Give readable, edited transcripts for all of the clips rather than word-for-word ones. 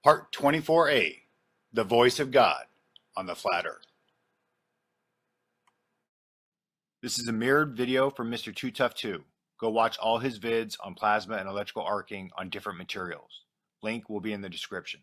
Part 24A, The Voice of God on the Flat Earth. This is a mirrored video from Mr. Too Tough 2. Go watch all his vids on plasma and electrical arcing on different materials. Link will be in the description.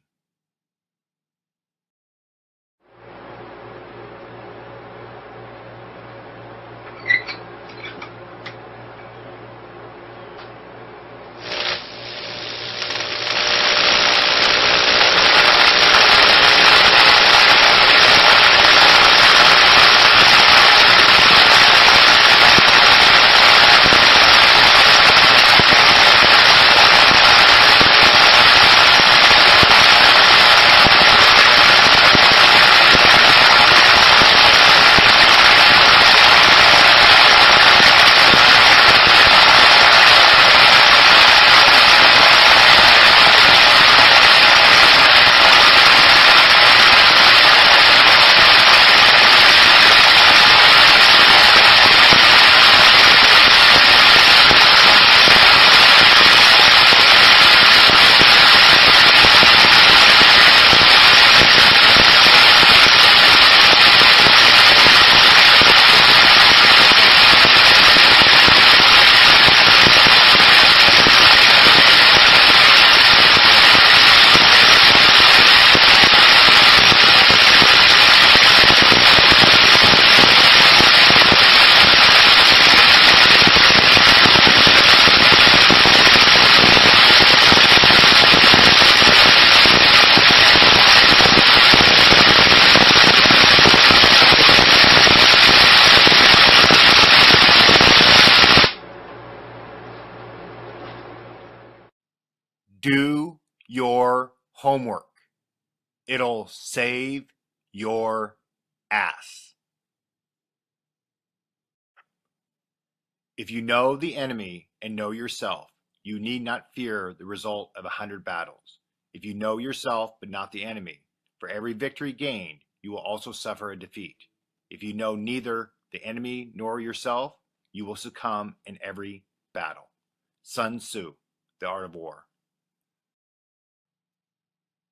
Do your homework. It'll save your ass. If you know the enemy and know yourself, you need not fear the result of 100 battles. If you know yourself but not the enemy, for every victory gained, you will also suffer a defeat. If you know neither the enemy nor yourself, you will succumb in every battle. Sun Tzu, The Art of War.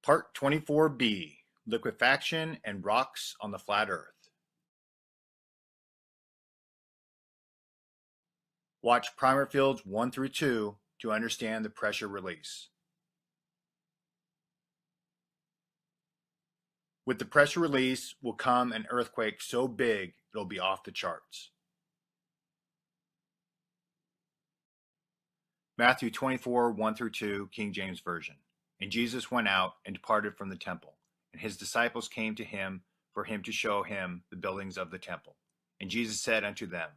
Part 24B, Liquefaction and Rocks on the Flat Earth. Watch primer fields 1 through 2 to understand the pressure release. With the pressure release will come an earthquake so big it'll be off the charts. Matthew 24, 1 through 2, King James Version. And Jesus went out and departed from the temple, and his disciples came to him for him to show him the buildings of the temple. And Jesus said unto them,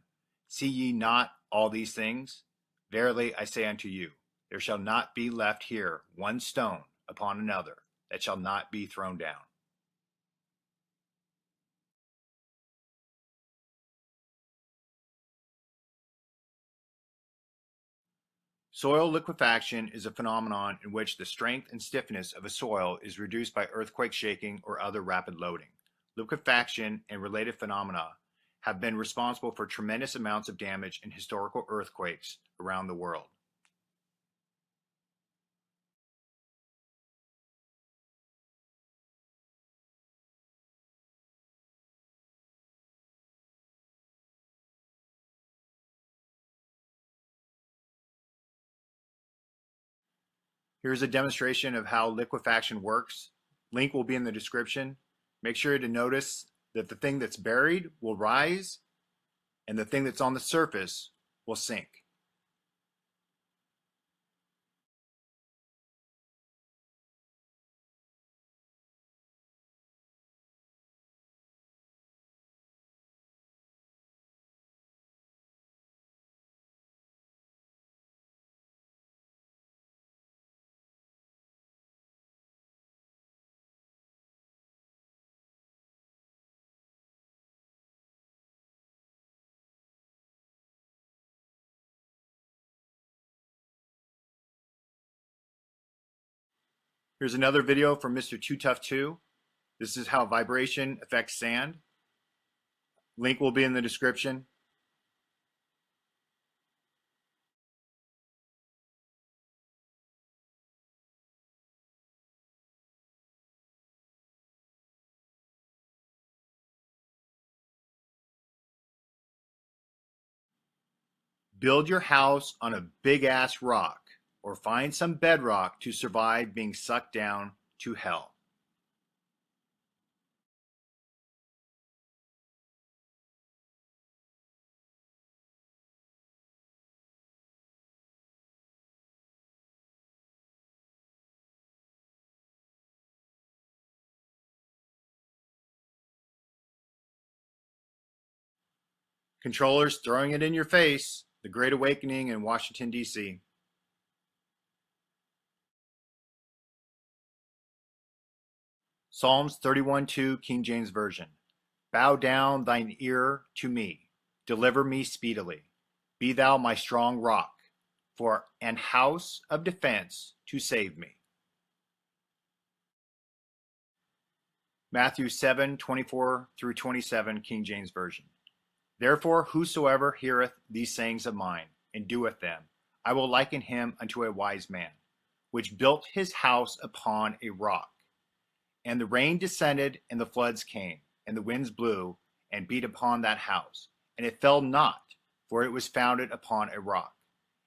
See ye not all these things? Verily I say unto you, there shall not be left here one stone upon another that shall not be thrown down. Soil liquefaction is a phenomenon in which the strength and stiffness of a soil is reduced by earthquake shaking or other rapid loading. Liquefaction and related phenomena have been responsible for tremendous amounts of damage in historical earthquakes around the world. Here's a demonstration of how liquefaction works. Link will be in the description. Make sure to notice that the thing that's buried will rise and the thing that's on the surface will sink. Here's another video from Mr. Too Tough 2. This is how vibration affects sand. Link will be in the description. Build your house on a big ass rock, or find some bedrock to survive being sucked down to hell. Controllers throwing it in your face. The Great Awakening in Washington, D.C. Psalms 31:2, King James Version. Bow down thine ear to me. Deliver me speedily. Be thou my strong rock, for an house of defense to save me. Matthew 7:24 through 27, King James Version. Therefore, whosoever heareth these sayings of mine, and doeth them, I will liken him unto a wise man, which built his house upon a rock. And the rain descended, and the floods came, and the winds blew, and beat upon that house. And it fell not, for it was founded upon a rock.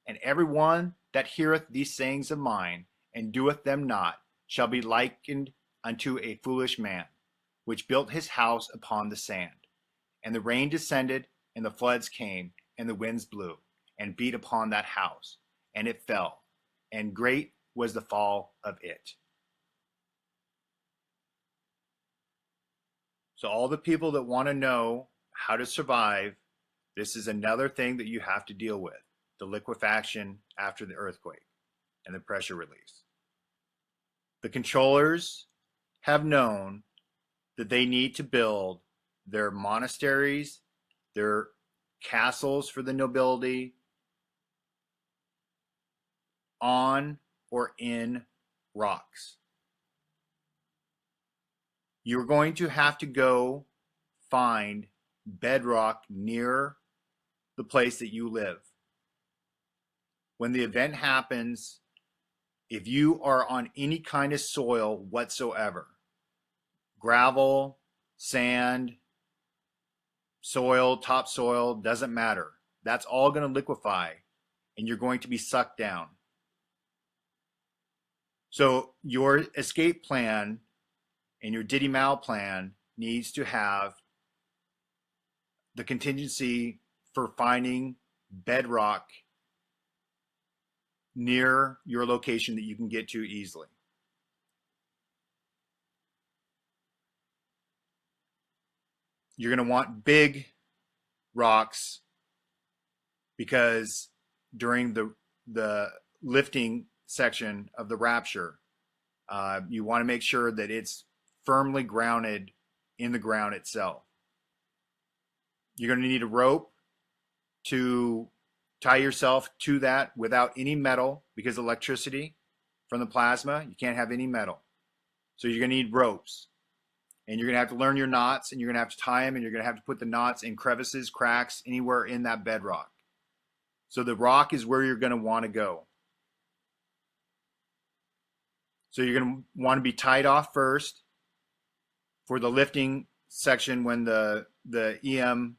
And every one that heareth these sayings of mine, and doeth them not, shall be likened unto a foolish man, which built his house upon the sand. And the rain descended, and the floods came, and the winds blew, and beat upon that house, and it fell, and great was the fall of it. So all the people that want to know how to survive, this is another thing that you have to deal with: the liquefaction after the earthquake and the pressure release. The controllers have known that they need to build their monasteries, their castles for the nobility, on or in rocks. You're going to have to go find bedrock near the place that you live. When the event happens, if you are on any kind of soil whatsoever, gravel, sand, soil, topsoil, doesn't matter. That's all going to liquefy, and you're going to be sucked down. So your escape plan and your Diddy Mao plan needs to have the contingency for finding bedrock near your location that you can get to easily. You're going to want big rocks, because during the lifting section of the rapture, you want to make sure that it's firmly grounded in the ground itself. You're going to need a rope to tie yourself to that without any metal, because electricity from the plasma, you can't have any metal. So you're going to need ropes. And you're going to have to learn your knots, and you're going to have to tie them, and you're going to have to put the knots in crevices, cracks, anywhere in that bedrock. So the rock is where you're going to want to go. So you're going to want to be tied off first for the lifting section when the EM,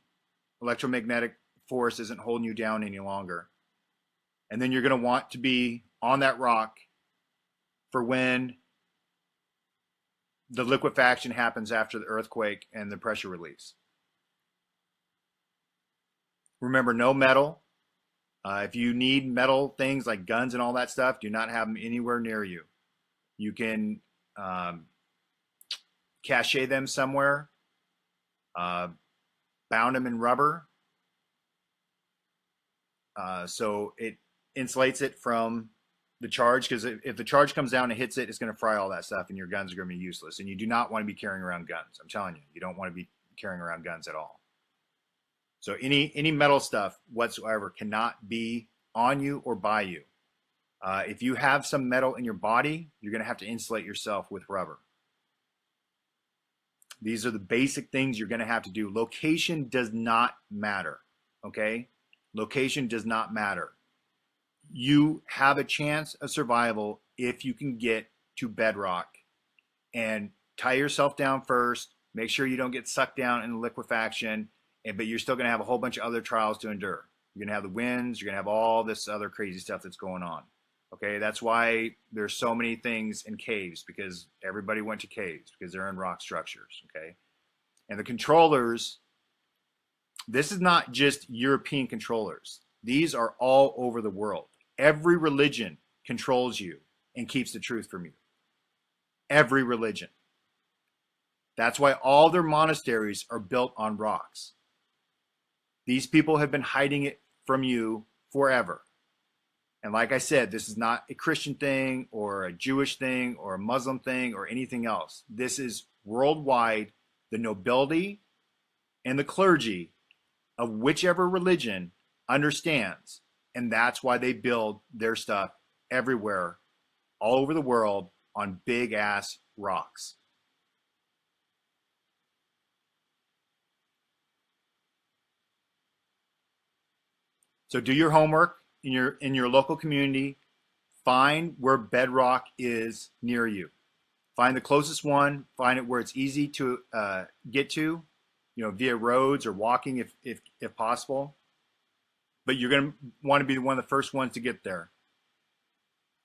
electromagnetic force, isn't holding you down any longer. And then you're going to want to be on that rock for when the liquefaction happens after the earthquake and the pressure release. Remember, no metal. If you need metal things like guns and all that stuff, do not have them anywhere near you. You can cache them somewhere, bound them in rubber, so it insulates it from the charge, because if the charge comes down and hits it, it's going to fry all that stuff, and your guns are going to be useless. And you do not want to be carrying around guns. I'm telling you, you don't want to be carrying around guns at all. So any metal stuff whatsoever cannot be on you or by you. If you have some metal in your body, you're going to have to insulate yourself with rubber. These are the basic things you're going to have to do. Location does not matter, okay? Location does not matter. You have a chance of survival if you can get to bedrock and tie yourself down first. Make sure you don't get sucked down in liquefaction, but you're still going to have a whole bunch of other trials to endure. You're going to have the winds. You're going to have all this other crazy stuff that's going on. Okay, that's why there's so many things in caves, because everybody went to caves because they're in rock structures. Okay, and the controllers, this is not just European controllers. These are all over the world. Every religion controls you and keeps the truth from you. Every religion. That's why all their monasteries are built on rocks. These people have been hiding it from you forever. And like I said, this is not a Christian thing or a Jewish thing or a Muslim thing or anything else. This is worldwide. The nobility and the clergy of whichever religion understands. And that's why they build their stuff everywhere, all over the world, on big ass rocks. So do your homework in your local community. Find where bedrock is near you. Find the closest one. Find it where it's easy to get to, via roads or walking if possible. But you're going to want to be one of the first ones to get there.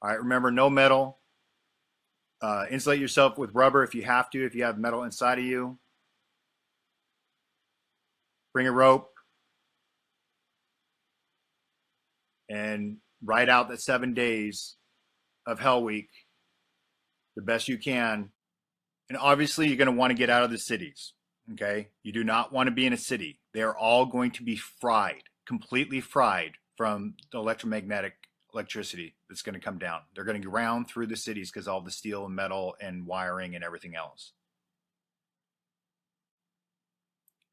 All right, remember, no metal. Insulate yourself with rubber if you have to, if you have metal inside of you. Bring a rope. And ride out that 7 days of Hell Week the best you can. And obviously, you're going to want to get out of the cities. Okay? You do not want to be in a city. They are all going to be fried, completely fried from the electricity that's going to come down. They're going to ground through the cities because all the steel and metal and wiring and everything else.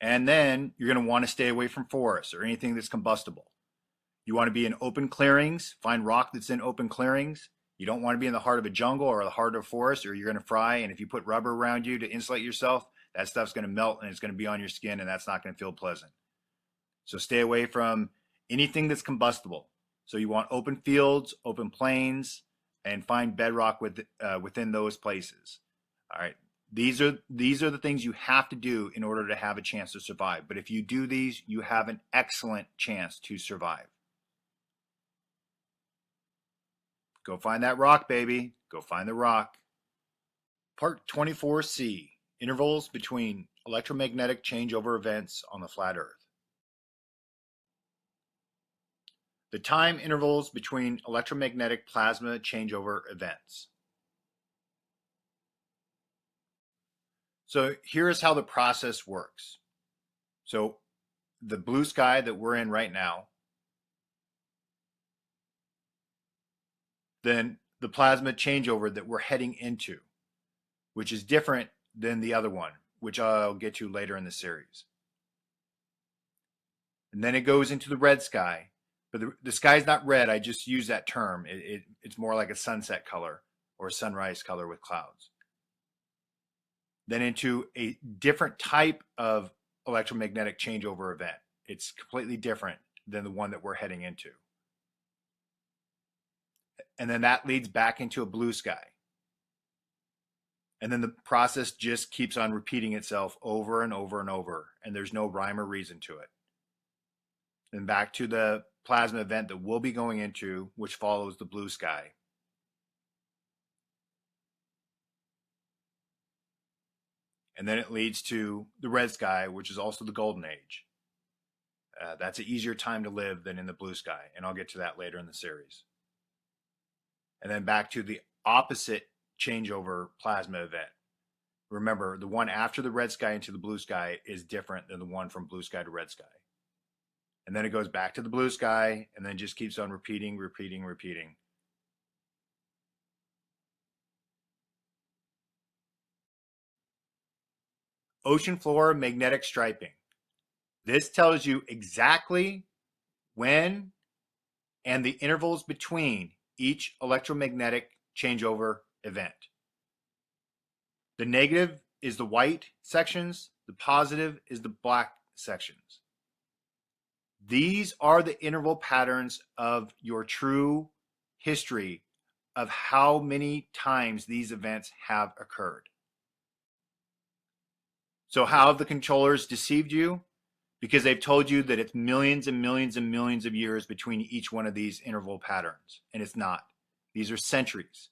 And then you're going to want to stay away from forests or anything that's combustible. You want to be in open clearings. Find rock that's in open clearings. You don't want to be in the heart of a jungle or the heart of a forest, or you're going to fry. And if you put rubber around you to insulate yourself, that stuff's going to melt and it's going to be on your skin, and that's not going to feel pleasant. So stay away from anything that's combustible. So you want open fields, open plains, and find bedrock within those places. All right. These are the things you have to do in order to have a chance to survive. But if you do these, you have an excellent chance to survive. Go find that rock, baby. Go find the rock. Part 24C, intervals between electromagnetic changeover events on the flat Earth. The time intervals between electromagnetic plasma changeover events. So here's how the process works. So the blue sky that we're in right now, then the plasma changeover that we're heading into, which is different than the other one, which I'll get to later in the series. And then it goes into the red sky, but the sky is not red. I just use that term. It's more like a sunset color or a sunrise color with clouds. Then into a different type of electromagnetic changeover event. It's completely different than the one that we're heading into. And then that leads back into a blue sky. And then the process just keeps on repeating itself over and over and over, and there's no rhyme or reason to it. Then back to the plasma event that we'll be going into, which follows the blue sky. And then it leads to the red sky, which is also the golden age. That's an easier time to live than in the blue sky, and I'll get to that later in the series. And then back to the opposite changeover plasma event. Remember, the one after the red sky into the blue sky is different than the one from blue sky to red sky. And then it goes back to the blue sky, and then just keeps on repeating. Ocean floor magnetic striping. This tells you exactly when and the intervals between each electromagnetic changeover event. The negative is the white sections, the positive is the black sections. These are the interval patterns of your true history of how many times these events have occurred. So how have the controllers deceived you? because they've told you that it's millions and millions and millions of years between each one of these interval patterns, and it's not. These are centuries.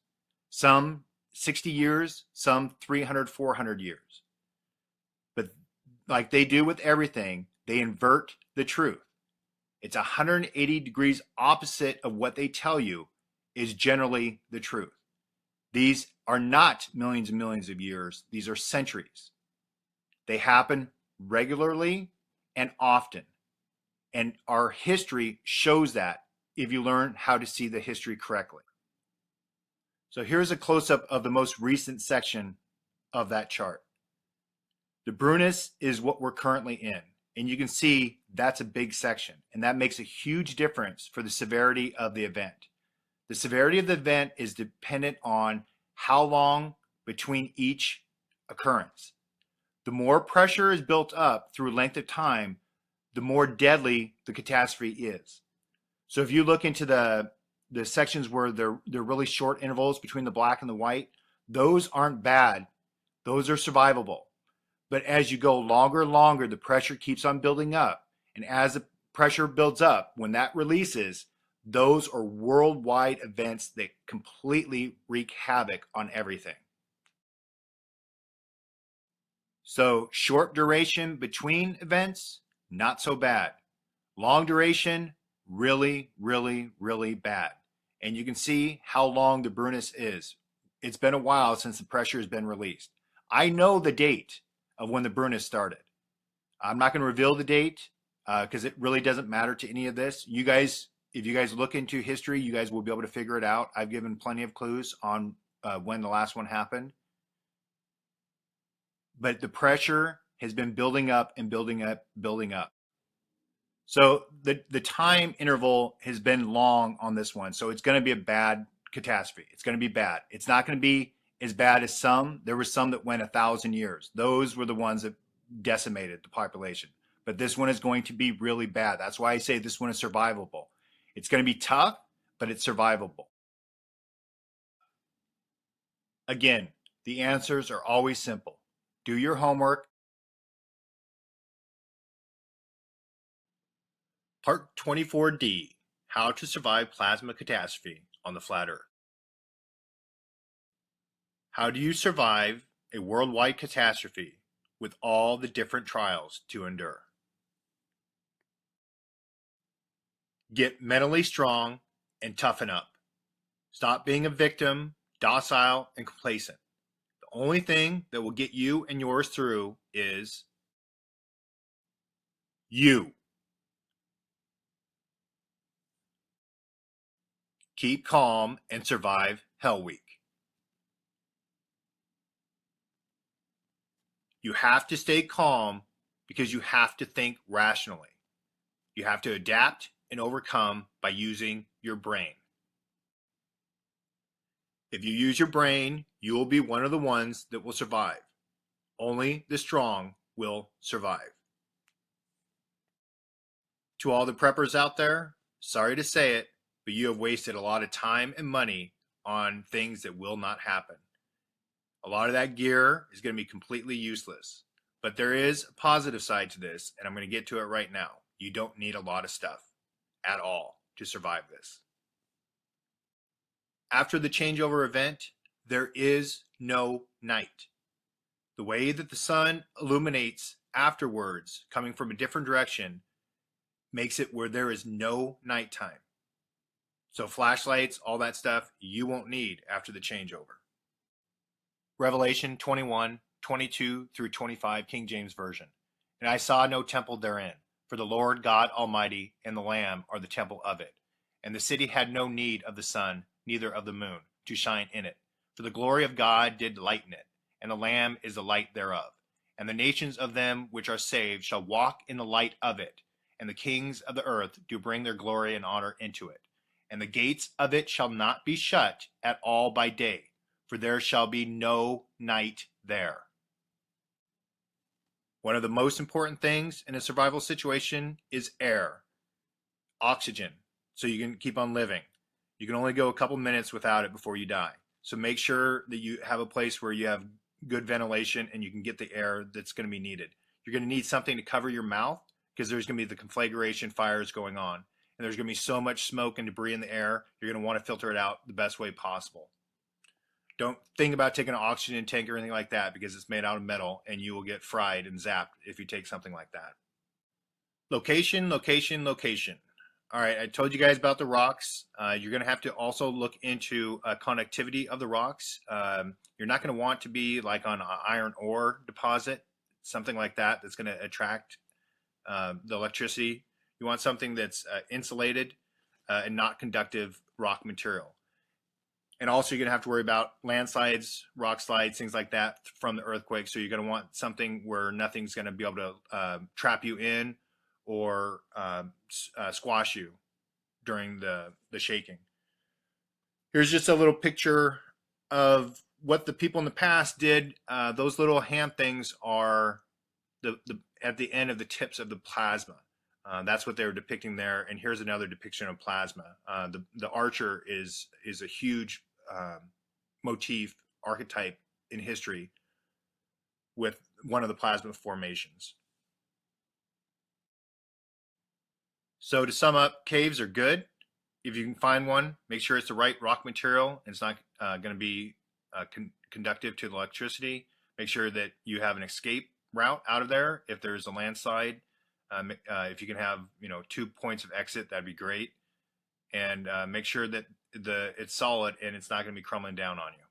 Some 60 years, some 300, 400 years. But like they do with everything, they invert the truth. It's 180 degrees opposite of what they tell you is generally the truth. These are not millions and millions of years. These are centuries. They happen regularly and often. And our history shows that if you learn how to see the history correctly. So here's a close-up of the most recent section of that chart. The bruness is what we're currently in. And you can see that's a big section. And that makes a huge difference for the severity of the event. The severity of the event is dependent on how long between each occurrence. The more pressure is built up through length of time, the more deadly the catastrophe is. So if you look into the sections where they're really short intervals between the black and the white, those aren't bad. Those are survivable. But as you go longer and longer, the pressure keeps on building up. And as the pressure builds up, when that releases, those are worldwide events that completely wreak havoc on everything. So short duration between events, not so bad. Long duration, really, really, really bad. And you can see how long the bruness is. It's been a while since the pressure has been released. I know the date of when the bruness started. I'm not going to reveal the date because it really doesn't matter to any of this. You guys, if you guys look into history, you guys will be able to figure it out. I've given plenty of clues on when the last one happened. But the pressure has been building up and building up, building up. So the time interval has been long on this one. So it's going to be a bad catastrophe. It's going to be bad. It's not going to be as bad as some. There were some that went 1,000 years. Those were the ones that decimated the population. But this one is going to be really bad. That's why I say this one is survivable. It's going to be tough, but it's survivable. Again, the answers are always simple. Do your homework. Part 24D, How to Survive Plasma Catastrophe on the Flat Earth. How do you survive a worldwide catastrophe with all the different trials to endure? Get mentally strong and toughen up. Stop being a victim, docile, and complacent. The only thing that will get you and yours through is you. Keep calm and survive Hell Week. You have to stay calm because you have to think rationally. You have to adapt and overcome by using your brain. If you use your brain, you will be one of the ones that will survive. Only the strong will survive. To all the preppers out there, sorry to say it, but you have wasted a lot of time and money on things that will not happen. A lot of that gear is going to be completely useless. But there is a positive side to this, and I'm going to get to it right now. You don't need a lot of stuff at all to survive this. After the changeover event, there is no night. The way that the sun illuminates afterwards, coming from a different direction, makes it where there is no nighttime. So flashlights, all that stuff, you won't need after the changeover. Revelation 21, 22 through 25, King James Version. And I saw no temple therein, for the Lord God Almighty and the Lamb are the temple of it. And the city had no need of the sun, neither of the moon, to shine in it. For the glory of God did lighten it, and the Lamb is the light thereof. And the nations of them which are saved shall walk in the light of it, and the kings of the earth do bring their glory and honor into it. And the gates of it shall not be shut at all by day, for there shall be no night there. One of the most important things in a survival situation is air, oxygen, so you can keep on living. You can only go a couple minutes without it before you die. So make sure that you have a place where you have good ventilation and you can get the air that's going to be needed. You're going to need something to cover your mouth because there's going to be the conflagration fires going on. And there's going to be so much smoke and debris in the air, you're going to want to filter it out the best way possible. Don't think about taking an oxygen tank or anything like that because it's made out of metal and you will get fried and zapped if you take something like that. Location, location, location. All right, I told you guys about the rocks. You're going to have to also look into connectivity of the rocks. You're not going to want to be like on an iron ore deposit, something like that that's going to attract the electricity. You want something that's insulated and not conductive rock material. And also, you're going to have to worry about landslides, rock slides, things like that from the earthquake. So you're going to want something where nothing's going to be able to trap you in or squash you during the shaking. Here's just a little picture of what the people in the past did. Those little hand things are at the end of the tips of the plasma. That's what they were depicting there. And here's another depiction of plasma. The archer is a huge motif, archetype in history with one of the plasma formations. So to sum up, caves are good. If you can find one, make sure it's the right rock material and it's not going to be conductive to the electricity. Make sure that you have an escape route out of there if there's a landslide. If you can have 2 points of exit, that'd be great. And make sure that it's solid and it's not going to be crumbling down on you.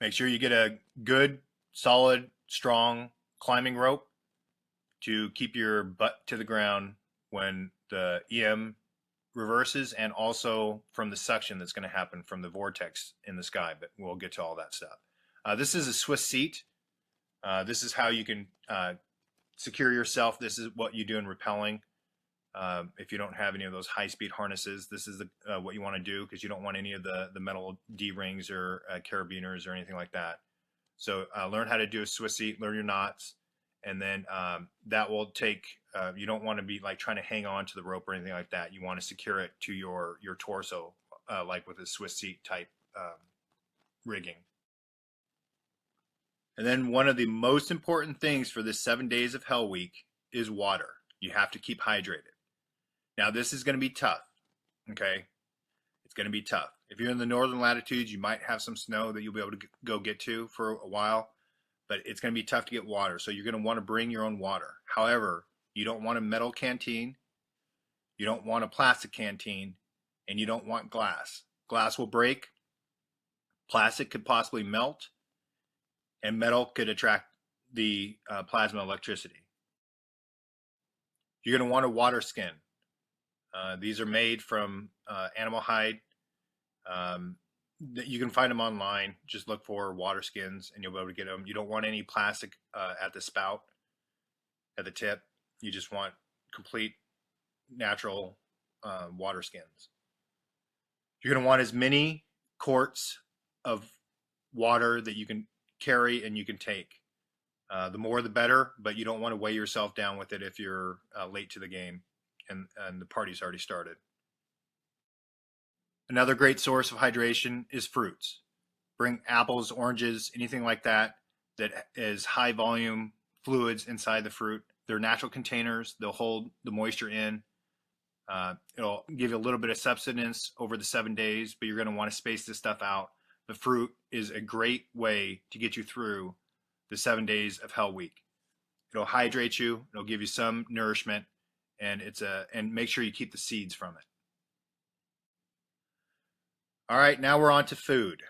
Make sure you get a good, solid, strong climbing rope to keep your butt to the ground when the EM reverses, and also from the suction that's going to happen from the vortex in the sky. But we'll get to all that stuff. This is a Swiss seat. This is how you can secure yourself. This is what you do in rappelling. If you don't have any of those high-speed harnesses, this is what you want to do, because you don't want any of the metal D-rings or carabiners or anything like that. So learn how to do a Swiss seat, learn your knots, and then that will take, you don't want to be like trying to hang on to the rope or anything like that. You want to secure it to your torso, like with a Swiss seat type rigging. And then one of the most important things for this 7 days of Hell Week is water. You have to keep hydrated. Now this is going to be tough, okay? It's going to be tough. If you're in the northern latitudes, you might have some snow that you'll be able to go get to for a while, but it's going to be tough to get water. So you're going to want to bring your own water. However, you don't want a metal canteen, you don't want a plastic canteen, and you don't want glass. Glass will break, plastic could possibly melt, and metal could attract the plasma electricity. You're going to want a water skin. These are made from animal hide. You can find them online. Just look for water skins and you'll be able to get them. You don't want any plastic at the spout, at the tip. You just want complete natural water skins. You're going to want as many quarts of water that you can carry and you can take. The more the better, but you don't want to weigh yourself down with it if you're late to the game and the party's already started. Another great source of hydration is fruits. Bring apples, oranges, anything like that that is high volume fluids inside the fruit. They're natural containers. They'll hold the moisture in. It'll give you a little bit of substance over the 7 days, but you're going to want to space this stuff out. The fruit is a great way to get you through the 7 days of Hell Week. It'll hydrate you. It'll give you some nourishment, and and make sure you keep the seeds from it. All right, now we're on to food.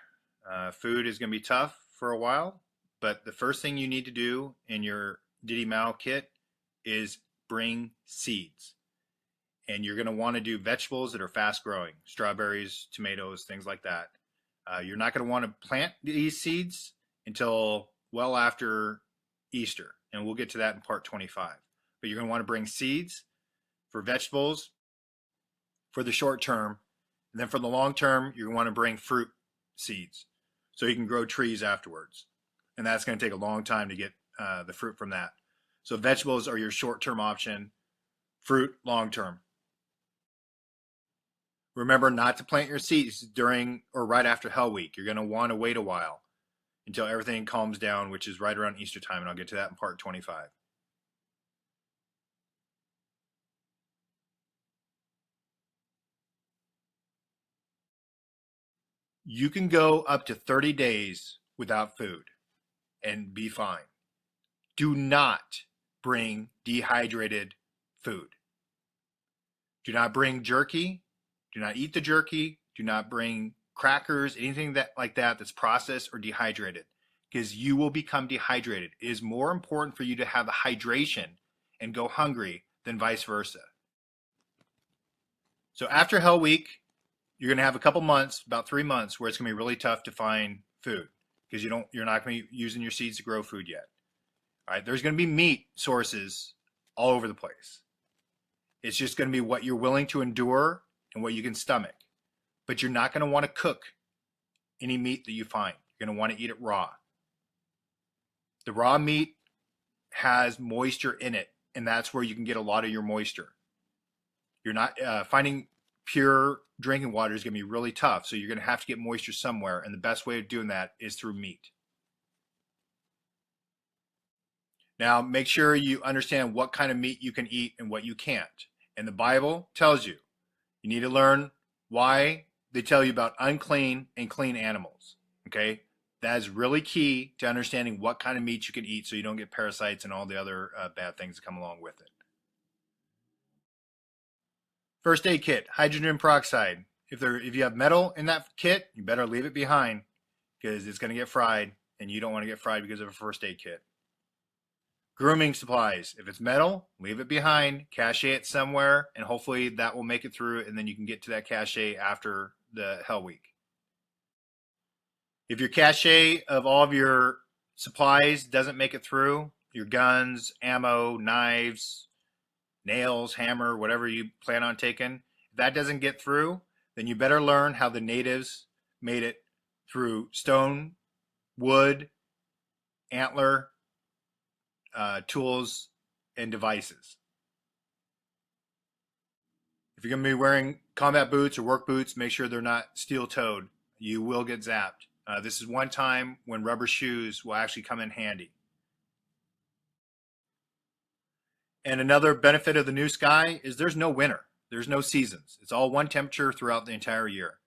Food is going to be tough for a while, but the first thing you need to do in your Diddy Mao kit is bring seeds. And you're going to want to do vegetables that are fast growing, strawberries, tomatoes, things like that. You're not going to want to plant these seeds until well after Easter, and we'll get to that in part 25. But you're going to want to bring seeds for vegetables for the short term, and then for the long term, you're going to want to bring fruit seeds so you can grow trees afterwards. And that's going to take a long time to get the fruit from that. So vegetables are your short-term option, fruit long-term. Remember not to plant your seeds during or right after Hell Week. You're going to want to wait a while until everything calms down, which is right around Easter time, and I'll get to that in part 25. You can go up to 30 days without food and be fine. Do not bring dehydrated food. Do not bring jerky. Do not eat the jerky. Do not bring crackers, anything that like that that's processed or dehydrated, because you will become dehydrated. It is more important for you to have the hydration and go hungry than vice versa. So after Hell Week, you're going to have a couple months, about 3 months, where it's going to be really tough to find food because you're not going to be using your seeds to grow food yet. All right, there's going to be meat sources all over the place. It's just going to be what you're willing to endure and what you can stomach. But you're not going to want to cook any meat that you find. You're going to want to eat it raw. The raw meat has moisture in it, and that's where you can get a lot of your moisture. You're not finding pure drinking water is going to be really tough, so you're going to have to get moisture somewhere, and the best way of doing that is through meat. Now, make sure you understand what kind of meat you can eat and what you can't. And the Bible tells you. You need to learn why they tell you about unclean and clean animals. Okay? That is really key to understanding what kind of meat you can eat so you don't get parasites and all the other bad things that come along with it. First aid kit, hydrogen peroxide. If you have metal in that kit, you better leave it behind because it's going to get fried, and you don't want to get fried because of a first aid kit. Grooming supplies. If it's metal, leave it behind, cache it somewhere, and hopefully that will make it through, and then you can get to that cache after the Hell Week. If your cache of all of your supplies doesn't make it through, your guns, ammo, knives, nails, hammer, whatever you plan on taking, if that doesn't get through, then you better learn how the natives made it through stone, wood, antler, tools, and devices. If you're going to be wearing combat boots or work boots, make sure they're not steel-toed. You will get zapped. This is one time when rubber shoes will actually come in handy. And another benefit of the new sky is there's no winter. There's no seasons. It's all one temperature throughout the entire year.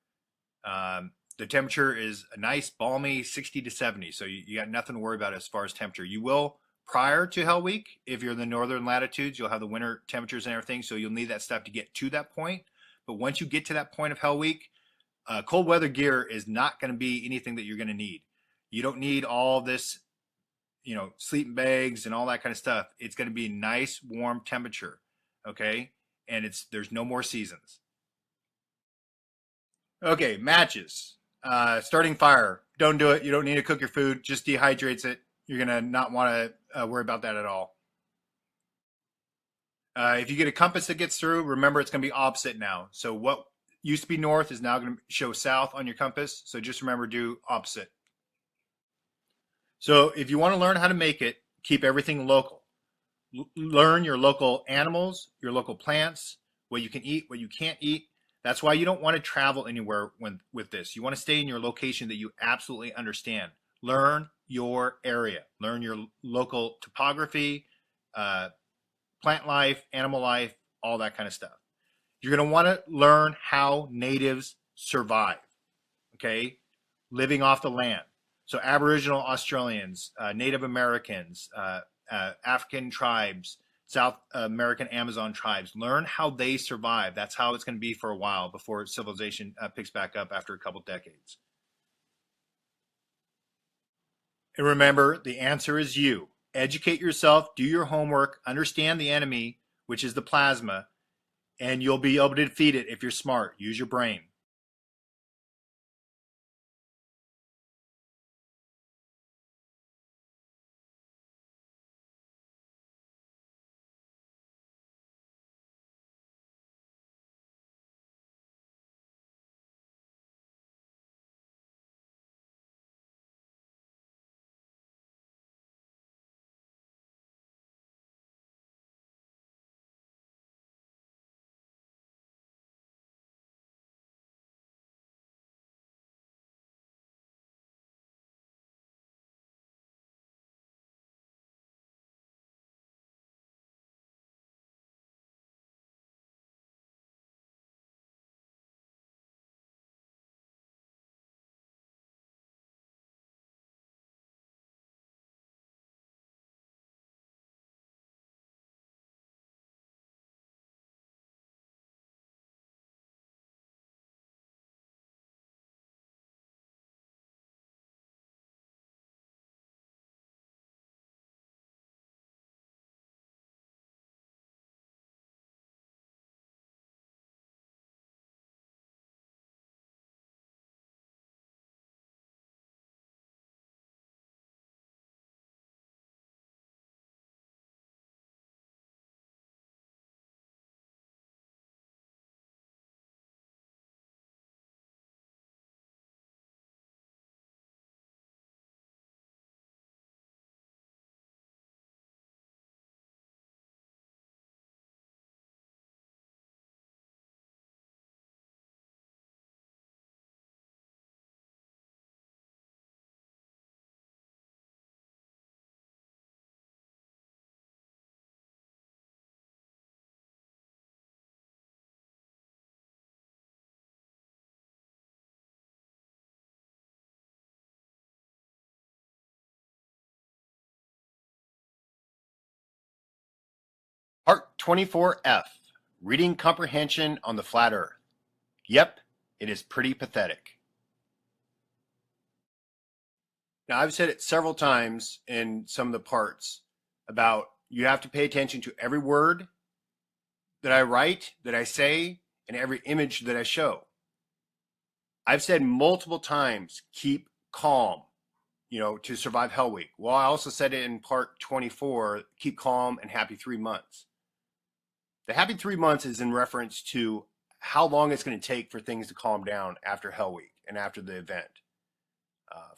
The temperature is a nice, balmy 60 to 70, so you got nothing to worry about as far as temperature. You will, prior to Hell Week, if you're in the northern latitudes, you'll have the winter temperatures and everything, so you'll need that stuff to get to that point. But once you get to that point of Hell Week, cold weather gear is not going to be anything that you're going to need. You don't need all this, sleeping bags and all that kind of stuff. It's going to be nice, warm temperature, okay? And there's no more seasons. Okay, matches. Starting fire. Don't do it. You don't need to cook your food. Just dehydrates it. You're going to not want to worry about that at all. If you get a compass that gets through, remember it's going to be opposite now. So what used to be north is now going to show south on your compass. So just remember, do opposite. So if you want to learn how to make it, keep everything local. Learn your local animals, your local plants, what you can eat, what you can't eat. That's why you don't want to travel anywhere with this. You want to stay in your location that you absolutely understand. Learn your area. Learn your local topography, plant life, animal life, all that kind of stuff. You're going to want to learn how natives survive, okay? Living off the land. So Aboriginal Australians, Native Americans, African tribes, South American Amazon tribes. Learn how they survive. That's how it's going to be for a while before civilization picks back up after a couple decades. And remember, the answer is you. Educate yourself, do your homework, understand the enemy, which is the plasma, and you'll be able to defeat it if you're smart. Use your brain. 24F, Reading Comprehension on the Flat Earth. Yep, it is pretty pathetic. Now, I've said it several times in some of the parts about you have to pay attention to every word that I write, that I say, and every image that I show. I've said multiple times, keep calm, to survive Hell Week. Well, I also said it in part 24, keep calm and happy 3 months. The happy 3 months is in reference to how long it's going to take for things to calm down after Hell Week and after the event.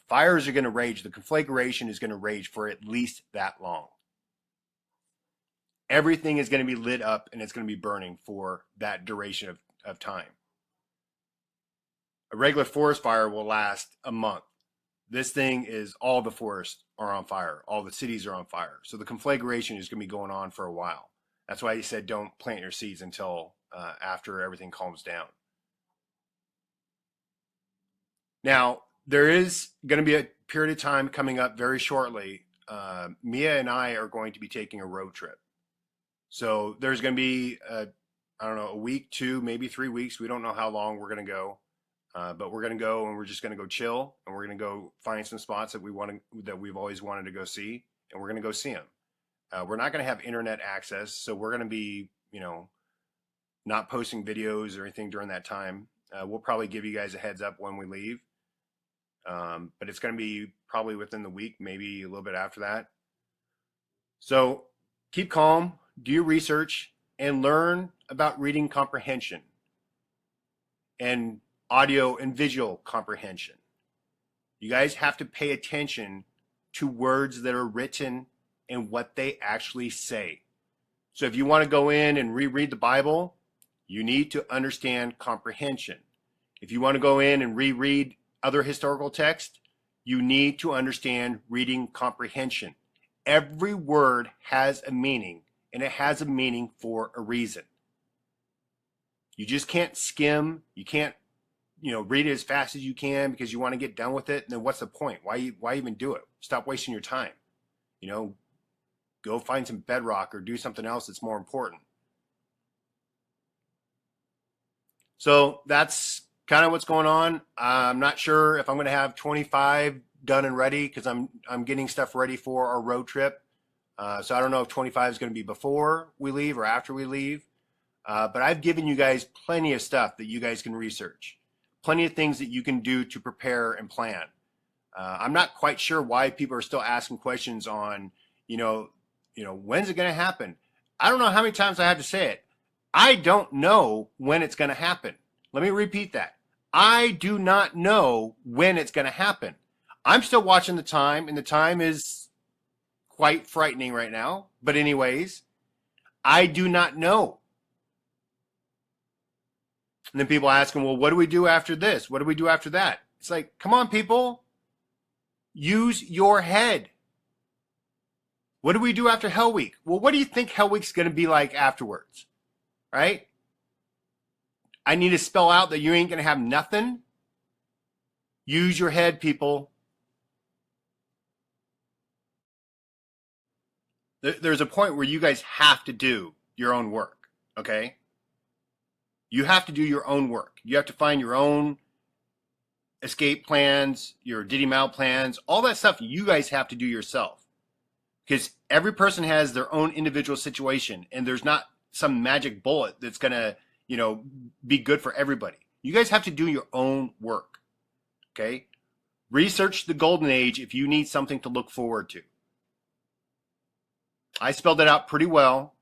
Fires are going to rage. The conflagration is going to rage for at least that long. Everything is going to be lit up and it's going to be burning for that duration of time. A regular forest fire will last a month. This thing is all the forests are on fire. All the cities are on fire. So the conflagration is going to be going on for a while. That's why he said don't plant your seeds until after everything calms down. Now, there is going to be a period of time coming up very shortly. Mia and I are going to be taking a road trip. So there's going to be, a week, 2, maybe 3 weeks. We don't know how long we're going to go. But we're going to go and we're just going to go chill. And we're going to go find some spots that we've always wanted to go see. And we're going to go see them. We're not going to have internet access. So we're going to be, not posting videos or anything during that time. We'll probably give you guys a heads up when we leave. But it's going to be probably within the week, maybe a little bit after that. So keep calm, do your research, and learn about reading comprehension and audio and visual comprehension. You guys have to pay attention to words that are written and what they actually say. So if you want to go in and reread the Bible, you need to understand comprehension. If you want to go in and reread other historical texts, you need to understand reading comprehension. Every word has a meaning, and it has a meaning for a reason. You just can't skim. You can't, read it as fast as you can because you want to get done with it. And then what's the point? Why even do it? Stop wasting your time. Go find some bedrock or do something else that's more important. So that's kind of what's going on. I'm not sure if I'm going to have 25 done and ready because I'm getting stuff ready for our road trip. So I don't know if 25 is going to be before we leave or after we leave. But I've given you guys plenty of stuff that you guys can research. Plenty of things that you can do to prepare and plan. I'm not quite sure why people are still asking questions on, when's it going to happen? I don't know how many times I have to say it. I don't know when it's going to happen. Let me repeat that. I do not know when it's going to happen. I'm still watching the time, and the time is quite frightening right now. But anyways, I do not know. And then people asking, well, what do we do after this? What do we do after that? It's like, come on, people. Use your head. What do we do after Hell Week? Well, what do you think Hell Week's going to be like afterwards? Right? I need to spell out that you ain't going to have nothing. Use your head, people. There's a point where you guys have to do your own work, okay? You have to do your own work. You have to find your own escape plans, your Diddy Mao plans, all that stuff you guys have to do yourself. Because every person has their own individual situation, and there's not some magic bullet that's going to, be good for everybody. You guys have to do your own work, okay? Research the Golden Age if you need something to look forward to. I spelled it out pretty well.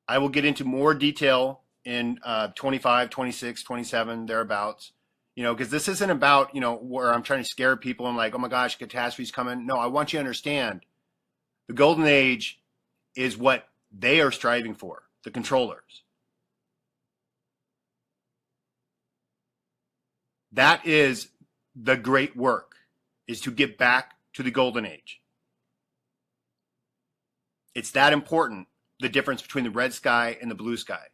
I will get into more detail in 25, 26, 27, thereabouts. Because this isn't about, where I'm trying to scare people and like, oh my gosh, catastrophe's coming. No, I want you to understand the Golden Age is what they are striving for, the controllers. That is the great work, is to get back to the Golden Age. It's that important, the difference between the red sky and the blue sky.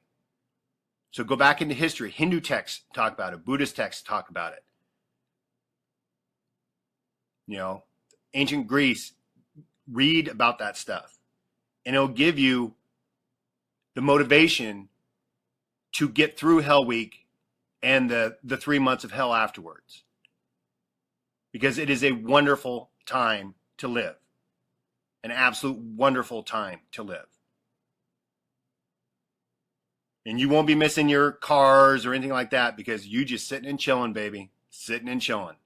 So go back into history. Hindu texts talk about it. Buddhist texts talk about it. Ancient Greece, read about that stuff. And it'll give you the motivation to get through Hell Week and the 3 months of hell afterwards. Because it is a wonderful time to live. An absolute wonderful time to live. And you won't be missing your cars or anything like that because you just sitting and chilling, baby. Sitting and chilling.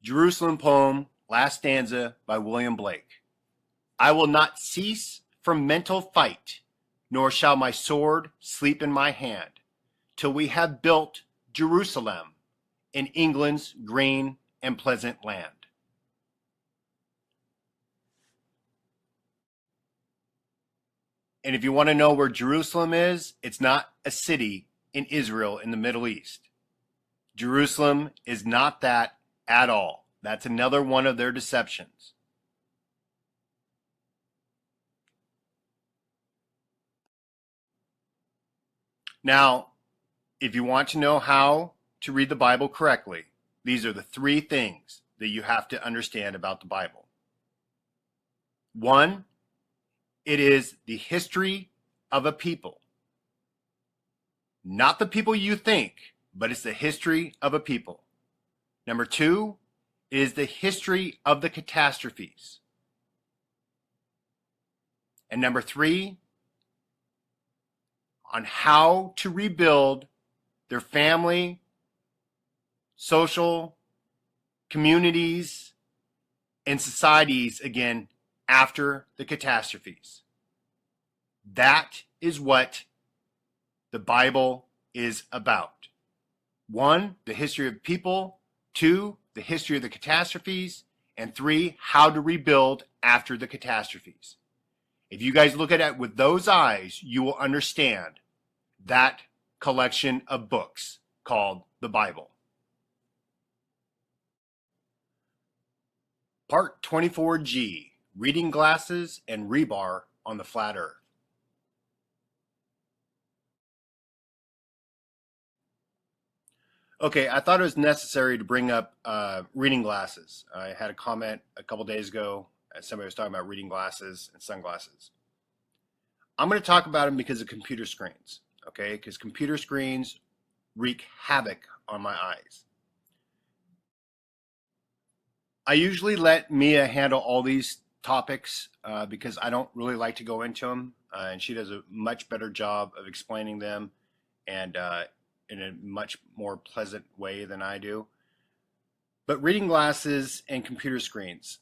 Jerusalem poem, last stanza by William Blake. I will not cease from mental fight, nor shall my sword sleep in my hand, till we have built Jerusalem in England's green and pleasant land. And if you want to know where Jerusalem is, it's not a city in Israel in the Middle East. Jerusalem is not that at all. That's another one of their deceptions. Now, if you want to know how to read the Bible correctly, these are the 3 things that you have to understand about the Bible. 1, it is the history of a people. Not the people you think, but it's the history of a people. Number 2, it is the history of the catastrophes. And number 3, on how to rebuild their family, social, communities, and societies again after the catastrophes. That is what the Bible is about. 1, the history of people. 2, the history of the catastrophes. And 3, how to rebuild after the catastrophes. If you guys look at it with those eyes, you will understand that collection of books called the Bible. Part 24G, Reading Glasses and Rebar on the Flat Earth. Okay, I thought it was necessary to bring up reading glasses. I had a comment a couple days ago. Somebody was talking about reading glasses and sunglasses. I'm going to talk about them because of computer screens, okay? Because computer screens wreak havoc on my eyes. I usually let Mia handle all these topics because I don't really like to go into them, and she does a much better job of explaining them and in a much more pleasant way than I do. But reading glasses and computer screens,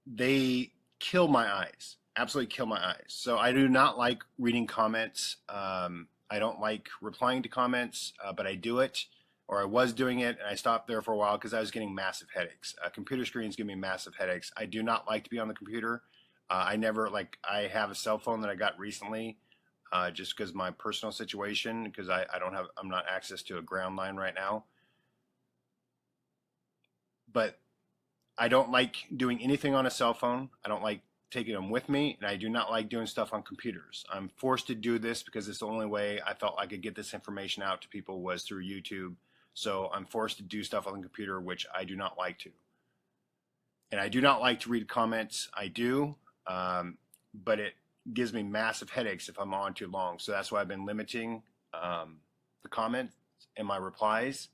they kill my eyes, absolutely kill my eyes. So I do not like reading comments. I don't like replying to comments, but I do it, or I was doing it, and I stopped there for a while because I was getting massive headaches. Computer screens give me massive headaches. I do not like to be on the computer. I have a cell phone that I got recently, just because my personal situation, because I'm not access to a ground line right now. But I don't like doing anything on a cell phone. I don't like taking them with me, and I do not like doing stuff on computers. I'm forced to do this because it's the only way I felt I could get this information out to people was through YouTube. So I'm forced to do stuff on the computer, which I do not like to. And I do not like to read comments. I do, but it gives me massive headaches if I'm on too long. So that's why I've been limiting the comments and my replies.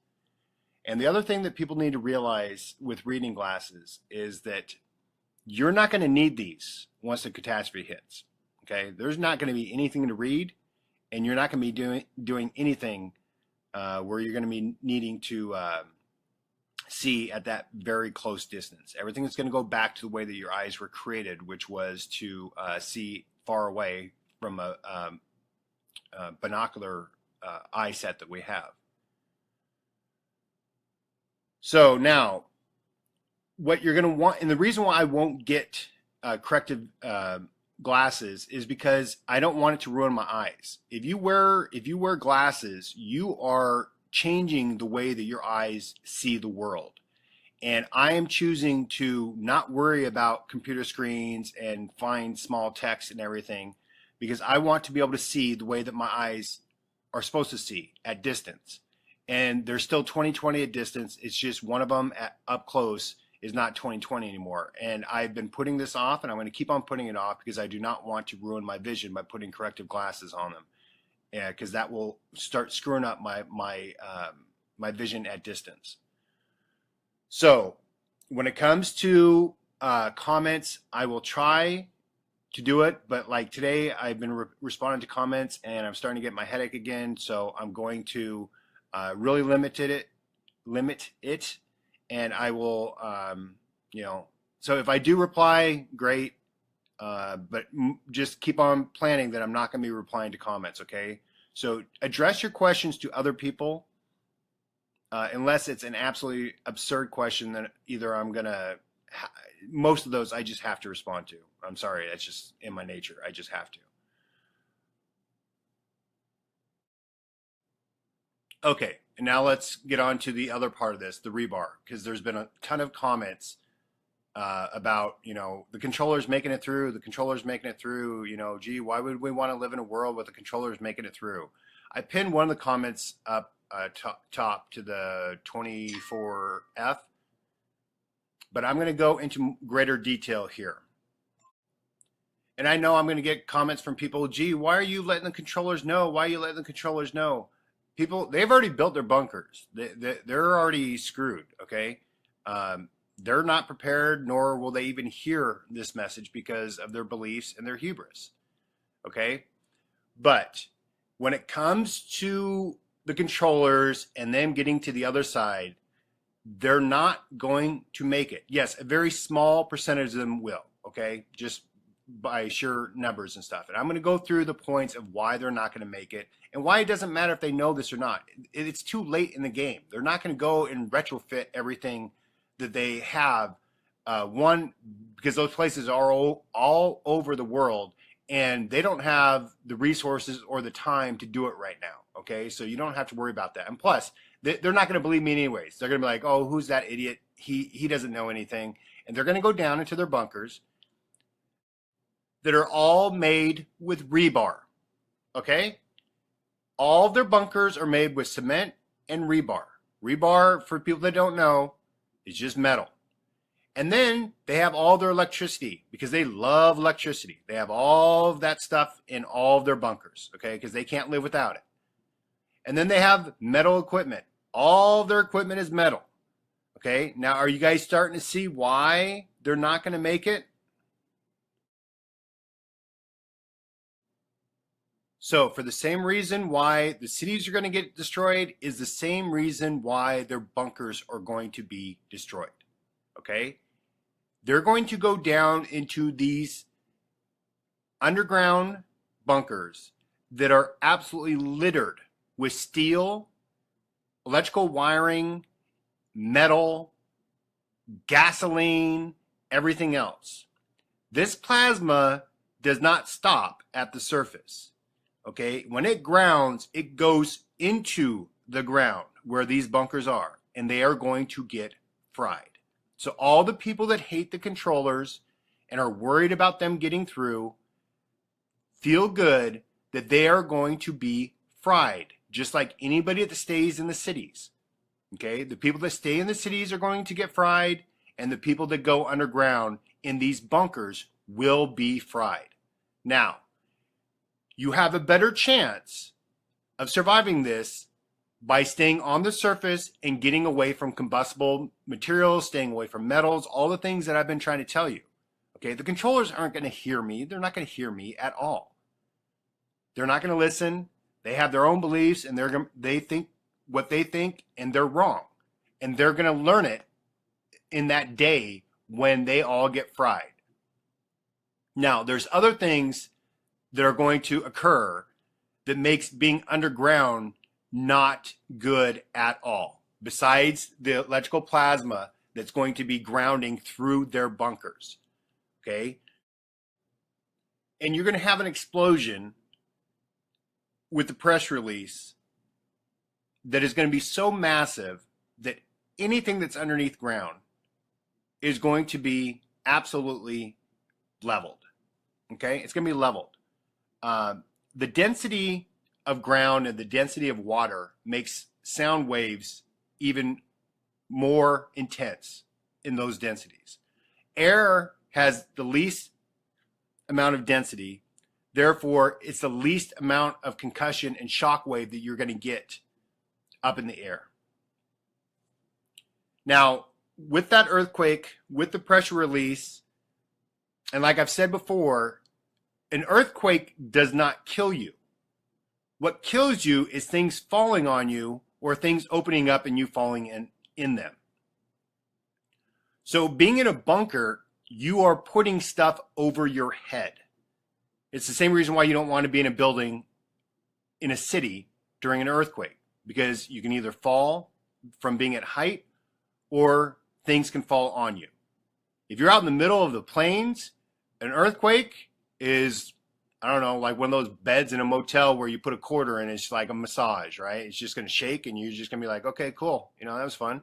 And the other thing that people need to realize with reading glasses is that you're not going to need these once the catastrophe hits. Okay, there's not going to be anything to read, and you're not going to be doing anything where you're going to be needing to see at that very close distance. Everything is going to go back to the way that your eyes were created, which was to see far away from a binocular eye set that we have. So now, what you're going to want, and the reason why I won't get corrective glasses is because I don't want it to ruin my eyes. If you wear glasses, you are changing the way that your eyes see the world. And I am choosing to not worry about computer screens and find small text and everything because I want to be able to see the way that my eyes are supposed to see at distance. and they're still 20/20 at distance. It's just one of them up close is not 20/20 anymore. And I've been putting this off, and I'm going to keep on putting it off because I do not want to ruin my vision by putting corrective glasses on them. Yeah, because that will start screwing up my vision at distance. So when it comes to comments, I will try to do it, but like today I've been responding to comments and I'm starting to get my headache again, so I'm going to really limit it, and I will, so if I do reply, great, but just keep on planning that I'm not going to be replying to comments, okay? So address your questions to other people, unless it's an absolutely absurd question, then either I'm going to, most of those I just have to respond to. I'm sorry, that's just in my nature. I just have to. Okay, and now let's get on to the other part of this, the rebar, because there's been a ton of comments about, the controllers making it through, gee, why would we want to live in a world with the controllers making it through? I pinned one of the comments up top to the 24F, but I'm going to go into greater detail here. And I know I'm going to get comments from people, gee, why are you letting the controllers know? Why are you letting the controllers know? People, they've already built their bunkers. They're already screwed, okay? They're not prepared, nor will they even hear this message because of their beliefs and their hubris, okay? But when it comes to the controllers and them getting to the other side, they're not going to make it. Yes, a very small percentage of them will, okay? Just by sheer numbers and stuff. And I'm going to go through the points of why they're not going to make it and why it doesn't matter if they know this or not. It's too late in the game. They're not going to go and retrofit everything that they have. One, because those places are all over the world and they don't have the resources or the time to do it right now. Okay, so you don't have to worry about that. And plus, they're not going to believe me anyways. They're going to be like, oh, who's that idiot? He doesn't know anything. And they're going to go down into their bunkers that are all made with rebar. Okay? All of their bunkers are made with cement and rebar. Rebar, for people that don't know, is just metal. And then they have all their electricity because they love electricity. They have all of that stuff in all of their bunkers, okay? Because they can't live without it. And then they have metal equipment. All their equipment is metal. Okay, now are you guys starting to see why they're not going to make it? So for the same reason why the cities are going to get destroyed is the same reason why their bunkers are going to be destroyed. Okay, they're going to go down into these underground bunkers that are absolutely littered with steel, electrical wiring, metal, gasoline, everything else. This plasma does not stop at the surface. Okay, when it grounds, it goes into the ground where these bunkers are, and they are going to get fried. So all the people that hate the controllers and are worried about them getting through, feel good that they are going to be fried, just like anybody that stays in the cities. Okay, the people that stay in the cities are going to get fried, and the people that go underground in these bunkers will be fried. Now, you have a better chance of surviving this by staying on the surface and getting away from combustible materials, staying away from metals, all the things that I've been trying to tell you. Okay, the controllers aren't going to hear me. They're not going to hear me at all. They're not going to listen. They have their own beliefs, and they think what they think, and they're wrong. And they're going to learn it in that day when they all get fried. Now, there's other things that are going to occur that makes being underground not good at all, besides the electrical plasma that's going to be grounding through their bunkers. Okay? And you're going to have an explosion with the press release that is going to be so massive that anything that's underneath ground is going to be absolutely leveled. Okay? It's going to be leveled. The density of ground and the density of water makes sound waves even more intense in those densities. Air has the least amount of density, therefore it's the least amount of concussion and shock wave that you're going to get up in the air. Now, with that earthquake, with the pressure release, and like I've said before, an earthquake does not kill you. What kills you is things falling on you or things opening up and you falling in them. So being in a bunker, you are putting stuff over your head. It's the same reason why you don't want to be in a building in a city during an earthquake, because you can either fall from being at height or things can fall on you. If you're out in the middle of the plains, an earthquake is, I don't know, like one of those beds in a motel where you put a quarter in, it's like a massage, right? It's just going to shake and you're just going to be like, okay, cool. You know, that was fun.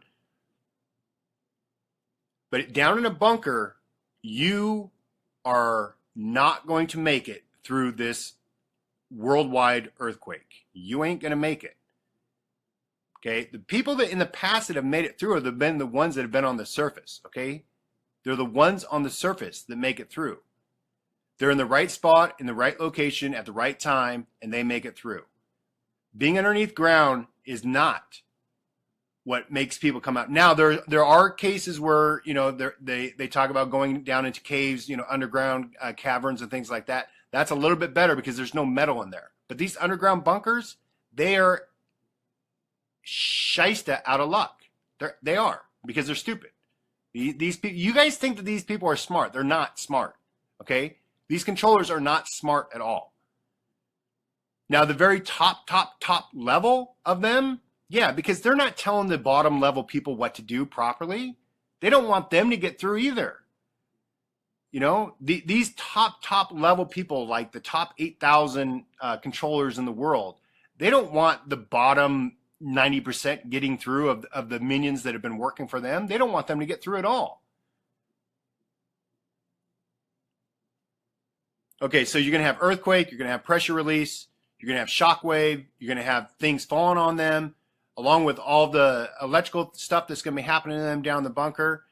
But down in a bunker, you are not going to make it through this worldwide earthquake. You ain't going to make it. Okay? The people that in the past that have made it through have been the ones that have been on the surface. Okay? They're the ones on the surface that make it through. They're in the right spot, in the right location, at the right time, and they make it through. Being underneath ground is not what makes people come out. Now, there are cases where, you know, they talk about going down into caves, you know, underground caverns and things like that. That's a little bit better because there's no metal in there. But these underground bunkers, they are shysta out of luck. They are, because they're stupid. These people, you guys think that these people are smart. They're not smart, okay? These controllers are not smart at all. Now, the very top level of them, yeah, because they're not telling the bottom level people what to do properly. They don't want them to get through either. You know, these top level people, like the top 8,000 controllers in the world, they don't want the bottom 90% getting through of the minions that have been working for them. They don't want them to get through at all. Okay, so you're going to have earthquake, you're going to have pressure release, you're going to have shock wave, you're going to have things falling on them, along with all the electrical stuff that's going to be happening to them down the bunker.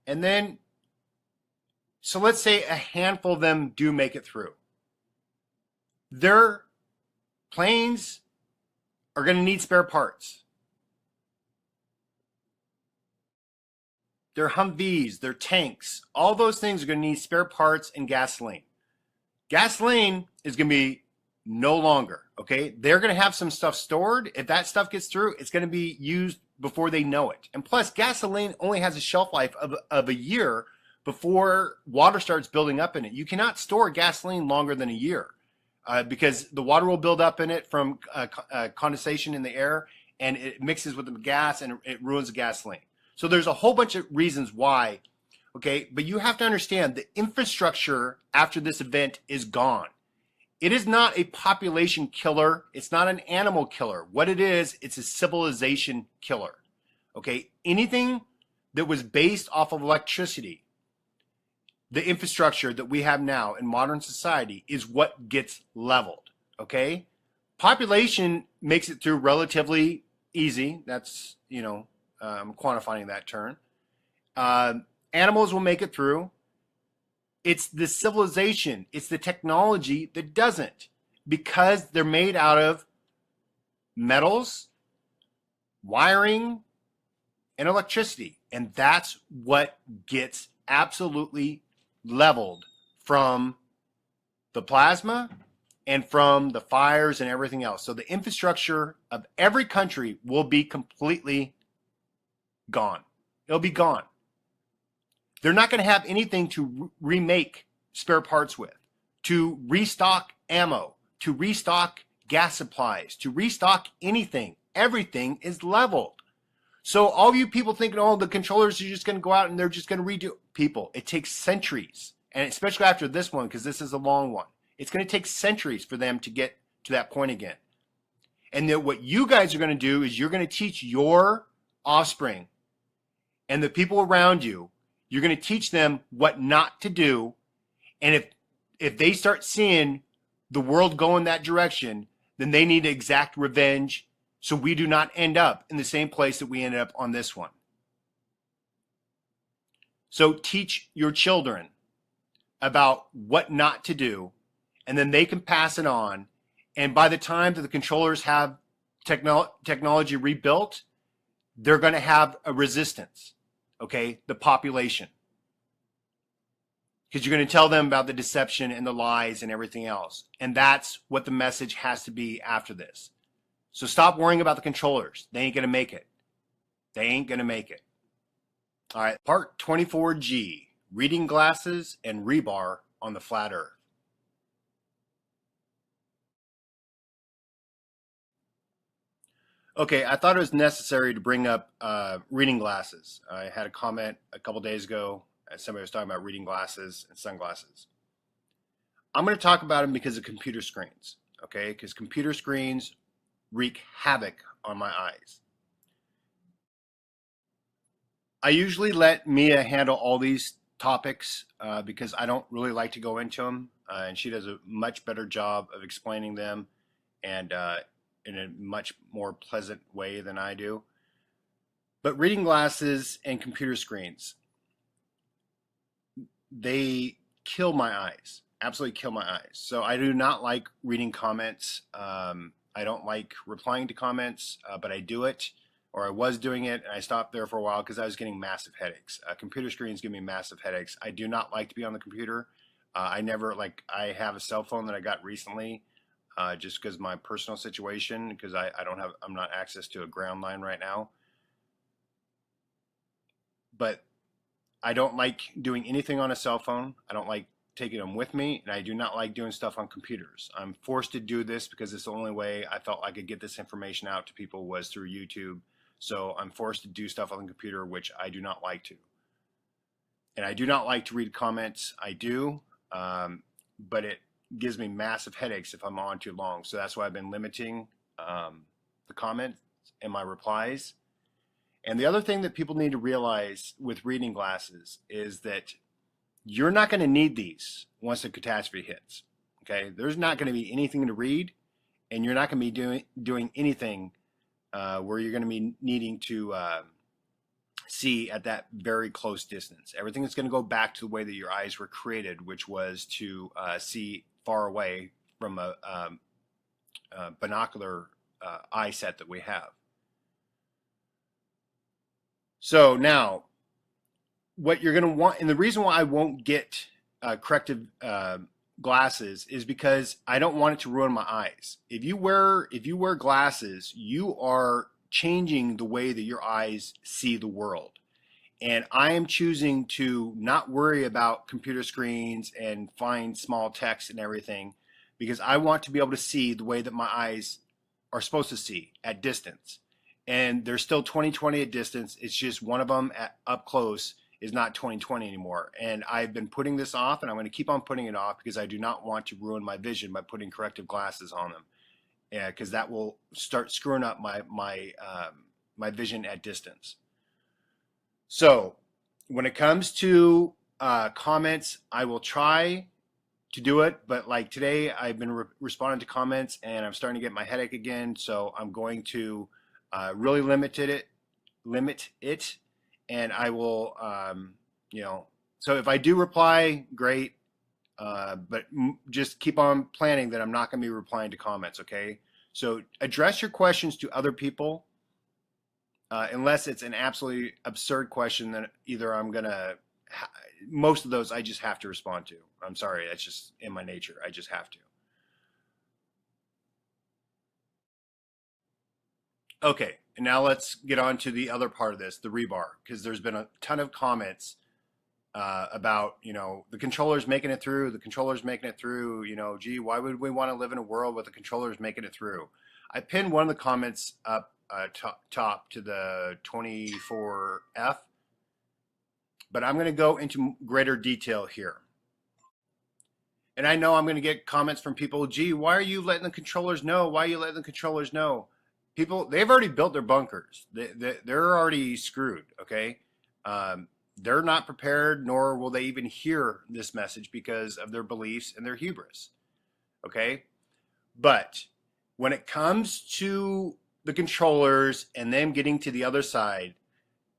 And then, so let's say a handful of them do make it through. Their planes are going to need spare parts. Their Humvees, their tanks, all those things are going to need spare parts and gasoline. Gasoline is going to be no longer, okay? They're going to have some stuff stored. If that stuff gets through, it's going to be used before they know it. And plus, gasoline only has a shelf life of a year before water starts building up in it. You cannot store gasoline longer than a year because the water will build up in it from condensation in the air, and it mixes with the gas and it ruins the gasoline. So there's a whole bunch of reasons why. Okay, but you have to understand the infrastructure after this event is gone. It is not a population killer. It's not an animal killer. What it is, it's a civilization killer. Okay, anything that was based off of electricity, the infrastructure that we have now in modern society is what gets leveled. Okay, population makes it through relatively easy. That's, you know, I'm quantifying that term. Animals will make it through. It's the civilization, it's the technology that doesn't, because they're made out of metals, wiring, and electricity. And that's what gets absolutely leveled from the plasma and from the fires and everything else. So the infrastructure of every country will be completely gone. It'll be gone. They're not going to have anything to remake spare parts with, to restock ammo, to restock gas supplies, to restock anything. Everything is leveled. So all you people thinking, oh, the controllers are just going to go out and they're just going to redo. People, it takes centuries, and especially after this one, because this is a long one. It's going to take centuries for them to get to that point again. And then what you guys are going to do is you're going to teach your offspring and the people around you. You're going to teach them what not to do. And if they start seeing the world go in that direction, then they need to exact revenge so we do not end up in the same place that we ended up on this one. So teach your children about what not to do, and then they can pass it on. And by the time that the controllers have technology rebuilt, they're going to have a resistance, okay, the population. Because you're going to tell them about the deception and the lies and everything else. And that's what the message has to be after this. So stop worrying about the controllers. They ain't going to make it. They ain't going to make it. All right, part 24G, reading glasses and rebar on the flat earth. Okay, I thought it was necessary to bring up reading glasses. I had a comment a couple days ago. Somebody was talking about reading glasses and sunglasses. I'm going to talk about them because of computer screens, okay? Because computer screens wreak havoc on my eyes. I usually let Mia handle all these topics because I don't really like to go into them, and she does a much better job of explaining them and in a much more pleasant way than I do. But reading glasses and computer screens, they kill my eyes, absolutely kill my eyes. So I do not like reading comments. I don't like replying to comments, but I do it, or I was doing it, and I stopped there for a while because I was getting massive headaches. Computer screens give me massive headaches. I do not like to be on the computer. I have a cell phone that I got recently just because of my personal situation, because I'm not access to a ground line right now. But I don't like doing anything on a cell phone. I don't like taking them with me, and I do not like doing stuff on computers. I'm forced to do this because it's the only way I felt I could get this information out to people was through YouTube. So I'm forced to do stuff on the computer, which I do not like to. And I do not like to read comments. I do, but it gives me massive headaches if I'm on too long. So that's why I've been limiting the comments and my replies. And the other thing that people need to realize with reading glasses is that you're not going to need these once the catastrophe hits. Okay, there's not going to be anything to read, and you're not going to be doing anything where you're going to be needing to see at that very close distance. Everything is going to go back to the way that your eyes were created, which was to see far away from a binocular eye set that we have. So now, what you're going to want, and the reason why I won't get corrective glasses is because I don't want it to ruin my eyes. If you wear glasses, you are changing the way that your eyes see the world. And I am choosing to not worry about computer screens and find small text and everything because I want to be able to see the way that my eyes are supposed to see at distance. And there's still 20/20 at distance. It's just one of them up close is not 20/20 anymore. And I've been putting this off, and I'm going to keep on putting it off because I do not want to ruin my vision by putting corrective glasses on them. Because that will start screwing up my vision at distance. So when it comes to comments, I will try to do it. But like today, I've been responding to comments, and I'm starting to get my headache again. So I'm going to really limit it, and I will, so if I do reply, great, but just keep on planning that I'm not going to be replying to comments, okay? So address your questions to other people, unless it's an absolutely absurd question that either I'm going to, most of those I just have to respond to. I'm sorry, that's just in my nature. I just have to. Okay, and now let's get on to the other part of this, the rebar, because there's been a ton of comments about, the controllers making it through, gee, why would we want to live in a world with the controllers making it through? I pinned one of the comments up top to the 24F, but I'm going to go into greater detail here. And I know I'm going to get comments from people, gee, why are you letting the controllers know? Why are you letting the controllers know? People, they've already built their bunkers. They're already screwed, okay? They're not prepared, nor will they even hear this message because of their beliefs and their hubris, okay? But when it comes to the controllers and them getting to the other side,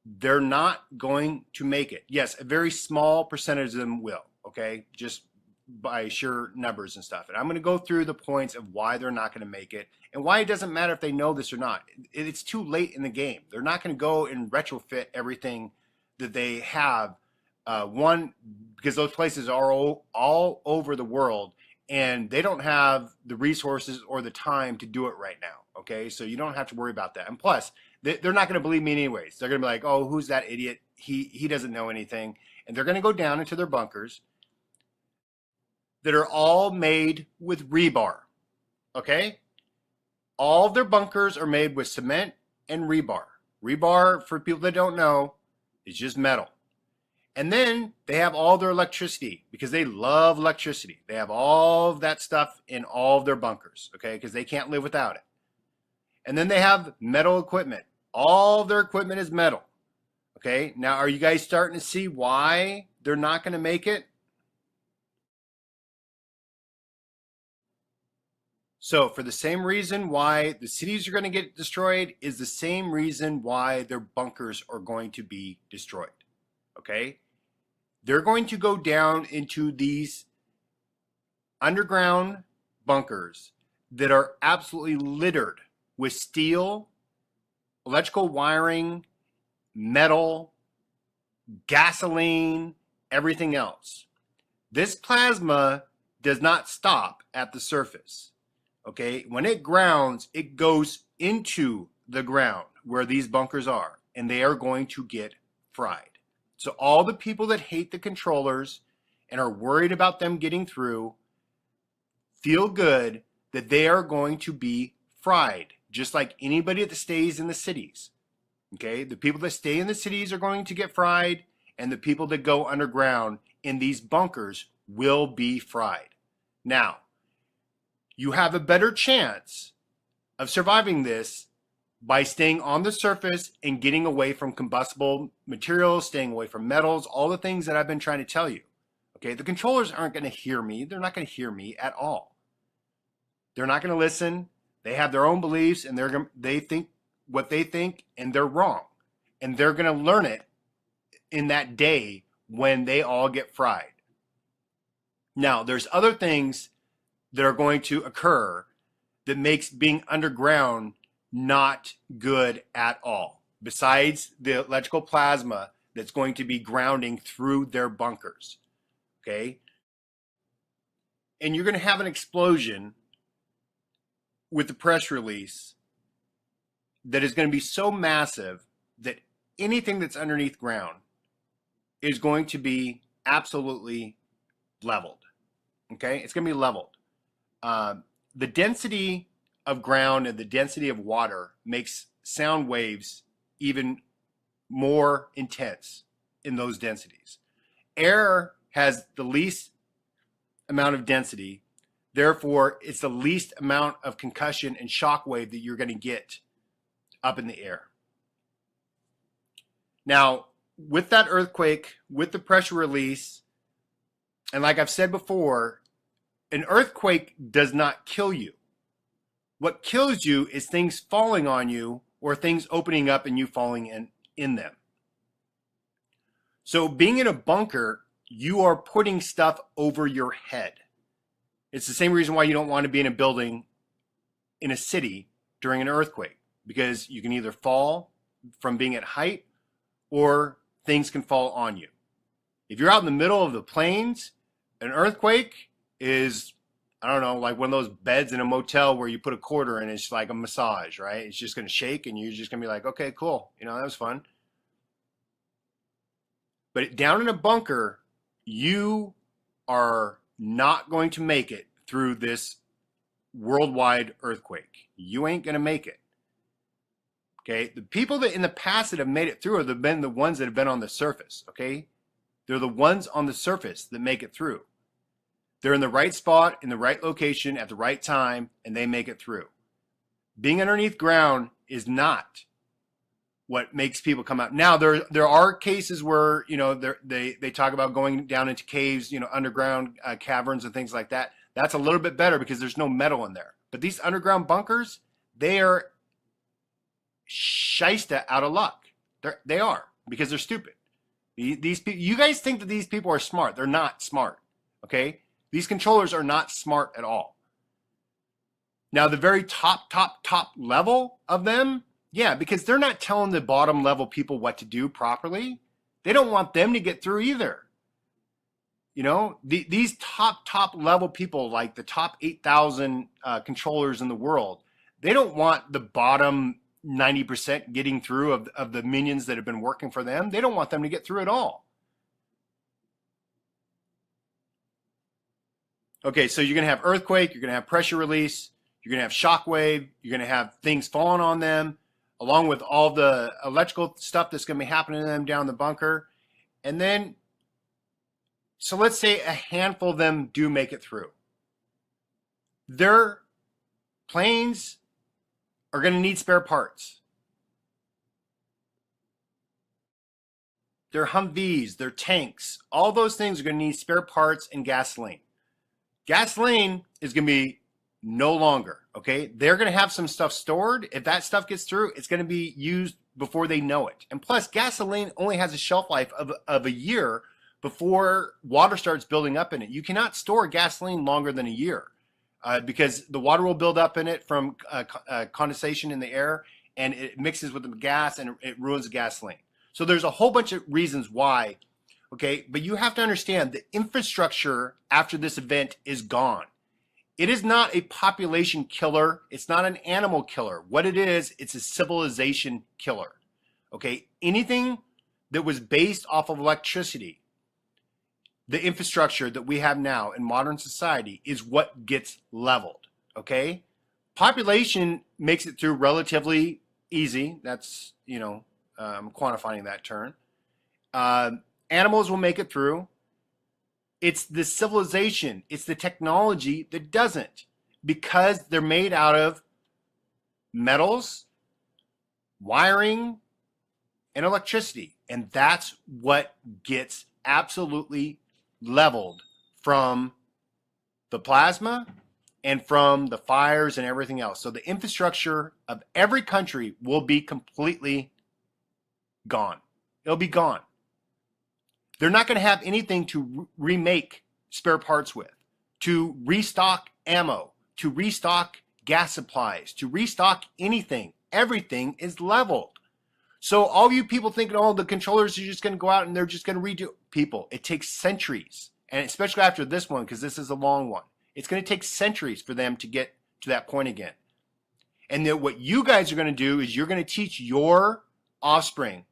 they're not going to make it. Yes, a very small percentage of them will, okay? Just by sheer numbers and stuff. And I'm going to go through the points of why they're not going to make it and why it doesn't matter if they know this or not. It's too late in the game. They're not going to go and retrofit everything that they have. One, because those places are all over the world, and they don't have the resources or the time to do it right now. Okay, so you don't have to worry about that. And plus, they're not going to believe me anyways. They're going to be like, "Oh, who's that idiot? He doesn't know anything." And they're going to go down into their bunkers that are all made with rebar. Okay, all of their bunkers are made with cement and rebar. Rebar, for people that don't know, is just metal. And then they have all their electricity because they love electricity. They have all of that stuff in all of their bunkers, okay, because they can't live without it. And then they have metal equipment. All of their equipment is metal, okay? Now, are you guys starting to see why they're not going to make it? So for the same reason why the cities are going to get destroyed is the same reason why their bunkers are going to be destroyed, okay? They're going to go down into these underground bunkers that are absolutely littered with steel, electrical wiring, metal, gasoline, everything else. This plasma does not stop at the surface. Okay, when it grounds, it goes into the ground where these bunkers are, and they are going to get fried. So all the people that hate the controllers and are worried about them getting through, feel good that they are going to be fried, just like anybody that stays in the cities. Okay, the people that stay in the cities are going to get fried, and the people that go underground in these bunkers will be fried. Now, you have a better chance of surviving this by staying on the surface and getting away from combustible materials, staying away from metals, all the things that I've been trying to tell you. Okay, the controllers aren't going to hear me. They're not going to hear me at all. They're not going to listen. They have their own beliefs, and they think what they think, and they're wrong. And they're going to learn it in that day when they all get fried. Now, there's other things that are going to occur that makes being underground not good at all, besides the electrical plasma that's going to be grounding through their bunkers. Okay? And you're going to have an explosion with the press release that is going to be so massive that anything that's underneath ground is going to be absolutely leveled. Okay? It's going to be leveled. The density of ground and the density of water makes sound waves even more intense in those densities. Air has the least amount of density, therefore it's the least amount of concussion and shock wave that you're going to get up in the air. Now, with that earthquake, with the pressure release, and like I've said before, an earthquake does not kill you. What kills you is things falling on you or things opening up and you falling in them. So being in a bunker, you are putting stuff over your head. It's the same reason why you don't want to be in a building in a city during an earthquake, because you can either fall from being at height or things can fall on you. If you're out in the middle of the plains, an earthquake is, I don't know, like one of those beds in a motel where you put a quarter in, it's like a massage, right? It's just going to shake and you're just going to be like, okay, cool. You know, that was fun. But down in a bunker, you are not going to make it through this worldwide earthquake. You ain't going to make it. Okay? The people that in the past that have made it through have been the ones that have been on the surface. Okay? They're the ones on the surface that make it through. They're in the right spot, in the right location, at the right time, and they make it through. Being underneath ground is not what makes people come out. Now, there are cases where, you know, they talk about going down into caves, you know, underground caverns and things like that. That's a little bit better because there's no metal in there. But these underground bunkers, they are shysta out of luck. They are, because they're stupid. These people, you guys think that these people are smart. They're not smart. Okay? These controllers are not smart at all. Now, the very top level of them, yeah, because they're not telling the bottom level people what to do properly. They don't want them to get through either. You know, these top level people, like the top 8,000 controllers in the world, they don't want the bottom 90% getting through of the minions that have been working for them. They don't want them to get through at all. Okay, so you're going to have earthquake, you're going to have pressure release, you're going to have shockwave, you're going to have things falling on them, along with all the electrical stuff that's going to be happening to them down the bunker. And then, so let's say a handful of them do make it through. Their planes are going to need spare parts. Their Humvees, their tanks, all those things are going to need spare parts and gasoline. Gasoline is going to be no longer, okay? They're going to have some stuff stored. If that stuff gets through, it's going to be used before they know it. And plus, gasoline only has a shelf life of a year before water starts building up in it. You cannot store gasoline longer than a year because the water will build up in it from condensation in the air, and it mixes with the gas and it ruins the gasoline. So there's a whole bunch of reasons why, okay? But you have to understand the infrastructure after this event is gone. It is not a population killer. It's not an animal killer. What it is, it's a civilization killer, okay? Anything that was based off of electricity, the infrastructure that we have now in modern society is what gets leveled, okay? Population makes it through relatively easy. That's, you know, quantifying that term. Animals will make it through. It's the civilization, it's the technology that doesn't, because they're made out of metals, wiring, and electricity. And that's what gets absolutely leveled from the plasma and from the fires and everything else. So the infrastructure of every country will be completely gone. It'll be gone. They're not going to have anything to remake spare parts with, to restock ammo, to restock gas supplies, to restock anything. Everything is leveled. So all you people thinking, oh, the controllers are just going to go out and they're just going to redo. People, it takes centuries, and especially after this one, because this is a long one. It's going to take centuries for them to get to that point again. And then what you guys are going to do is you're going to teach your offspring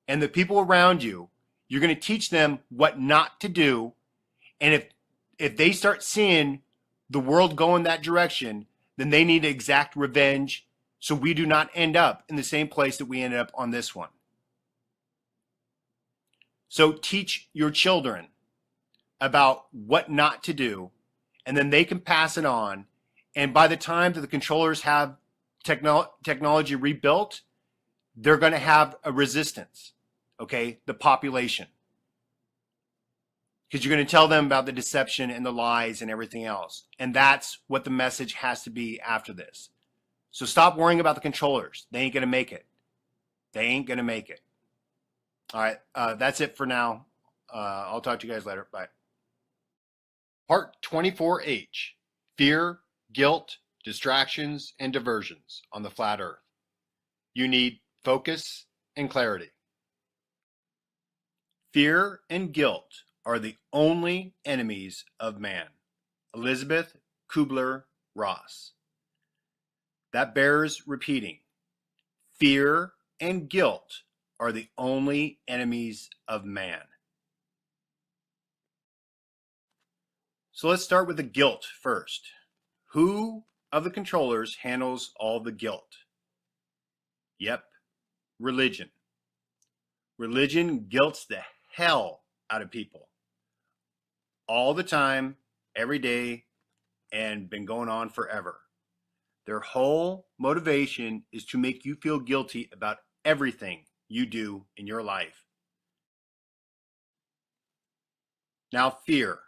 and the people around you, you're going to teach them what not to do. And if they start seeing the world go in that direction, then they need to exact revenge so we do not end up in the same place that we ended up on this one. So teach your children about what not to do, and then they can pass it on. And by the time that the controllers have technology rebuilt, they're going to have a resistance, okay, the population. Because you're going to tell them about the deception and the lies and everything else. And that's what the message has to be after this. So stop worrying about the controllers. They ain't going to make it. They ain't going to make it. All right, that's it for now. I'll talk to you guys later. Bye. Part 24H, Fear, Guilt, Distractions, and Diversions on the Flat Earth. You need focus and clarity. Fear and guilt are the only enemies of man. Elizabeth Kubler-Ross. That bears repeating. Fear and guilt are the only enemies of man. So let's start with the guilt first. Who of the controllers handles all the guilt? Yep, religion. Religion guilts the hell out of people. All the time, every day, and been going on forever. Their whole motivation is to make you feel guilty about everything you do in your life. Now, fear.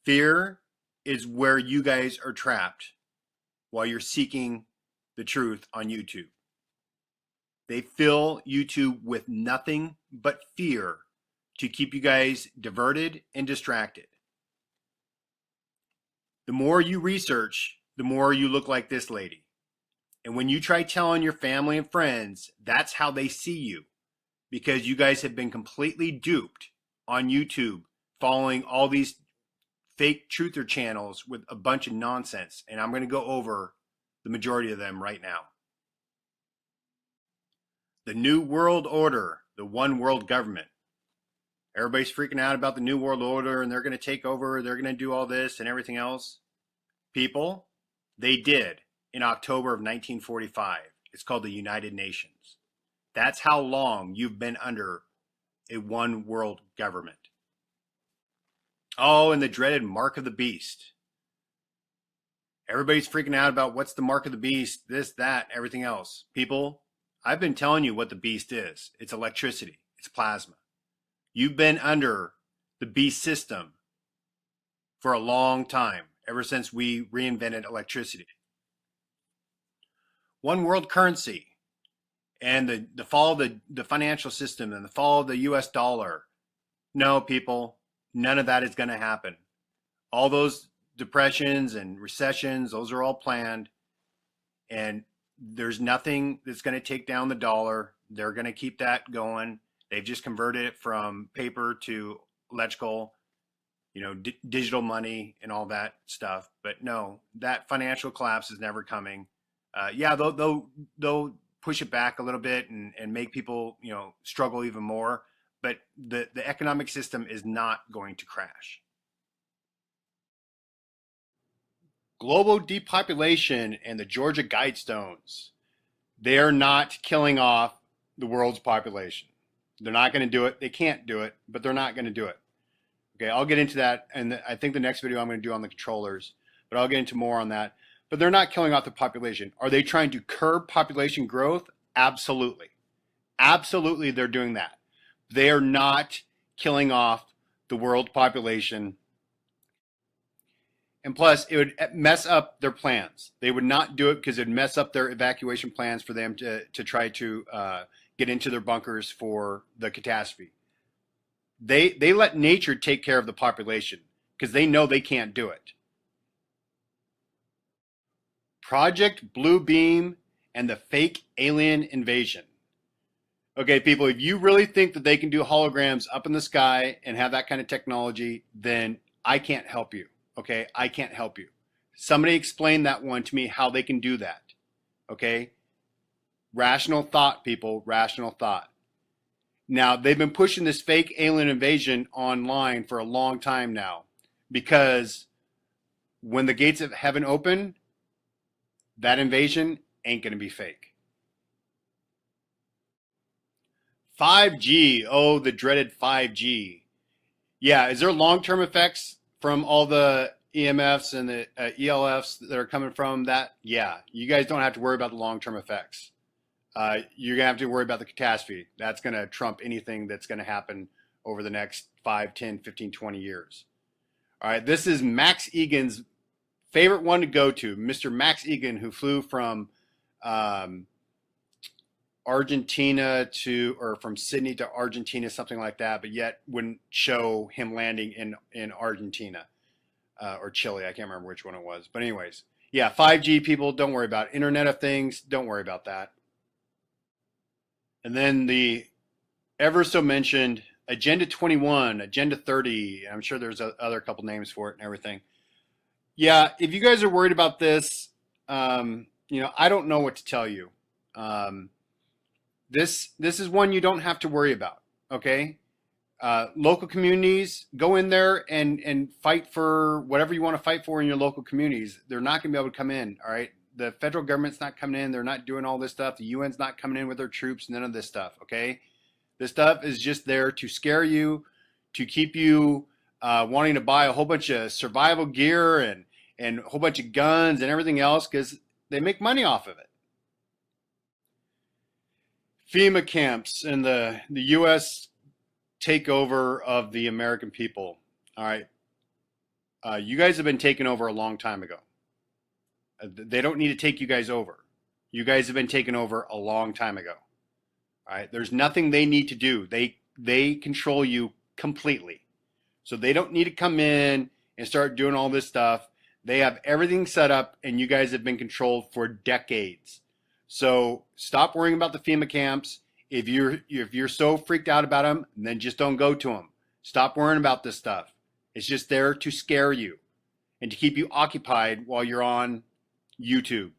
Fear is where you guys are trapped while you're seeking the truth on YouTube. They fill YouTube with nothing but fear to keep you guys diverted and distracted. The more you research, the more you look like this lady. And when you try telling your family and friends, that's how they see you, because you guys have been completely duped on YouTube, following all these fake truther channels with a bunch of nonsense. And I'm going to go over the majority of them right now. The New World Order, the one world government. Everybody's freaking out about the New World Order and they're going to take over, they're going to do all this and everything else. People, they did in October of 1945. It's called the United Nations. That's how long you've been under a one world government. Oh, and the dreaded mark of the beast. Everybody's freaking out about what's the mark of the beast, this, that, everything else. People, I've been telling you what the beast is. It's electricity. It's plasma. You've been under the beast system for a long time, ever since we reinvented electricity. One world currency and the fall of the financial system and the fall of the US dollar. No, people, none of that is going to happen. All those depressions and recessions, those are all planned. And there's nothing that's going to take down the dollar. They're going to keep that going. They've just converted it from paper to electrical, digital money and all that stuff. But no, that financial collapse is never coming. Yeah, they'll push it back a little bit and make people, struggle even more. But the economic system is not going to crash. Global depopulation and the Georgia Guidestones. They are not killing off the world's population. They're not going to do it. They can't do it, but they're not going to do it. Okay, I'll get into that. And I think the next video I'm going to do on the controllers, but I'll get into more on that. But they're not killing off the population. Are they trying to curb population growth? Absolutely. Absolutely, they're doing that. They are not killing off the world population. And plus, it would mess up their plans. They would not do it because it would mess up their evacuation plans for them to try to get into their bunkers for the catastrophe. They let nature take care of the population because they know they can't do it. Project Blue Beam and the fake alien invasion. Okay, people, if you really think that they can do holograms up in the sky and have that kind of technology, then I can't help you. Okay, I can't help you. Somebody explain that one to me, how they can do that. Okay, rational thought, people, rational thought. Now, they've been pushing this fake alien invasion online for a long time now, because when the gates of heaven open, that invasion ain't going to be fake. 5G, oh, the dreaded 5G. Yeah, is there long-term effects from all the EMFs and the ELFs that are coming from that? Yeah, you guys don't have to worry about the long-term effects. You're going to have to worry about the catastrophe. That's going to trump anything that's going to happen over the next 5, 10, 15, 20 years. All right, this is Max Egan's favorite one to go to, Mr. Max Egan, who flew from Argentina or from Sydney to Argentina, something like that, but yet wouldn't show him landing in Argentina or Chile. I can't remember which one it was. But anyways, yeah, 5G, people, don't worry about it. Internet of Things, don't worry about that. And then the ever so mentioned Agenda 21, Agenda 30, I'm sure there's other couple names for it and everything. Yeah, if you guys are worried about this, I don't know what to tell you. This is one you don't have to worry about, okay? Local communities, go in there and fight for whatever you want to fight for in your local communities. They're not going to be able to come in, all right? The federal government's not coming in. They're not doing all this stuff. The UN's not coming in with their troops, none of this stuff, okay? This stuff is just there to scare you, to keep you wanting to buy a whole bunch of survival gear and a whole bunch of guns and everything else because they make money off of it. FEMA camps and the U.S. takeover of the American people. All right. You guys have been taken over a long time ago. They don't need to take you guys over. You guys have been taken over a long time ago. All right. There's nothing they need to do. They control you completely. So they don't need to come in and start doing all this stuff. They have everything set up, and you guys have been controlled for decades. So stop worrying about the FEMA camps. If you're so freaked out about them, then just don't go to them. Stop worrying about this stuff. It's just there to scare you and to keep you occupied while you're on YouTube.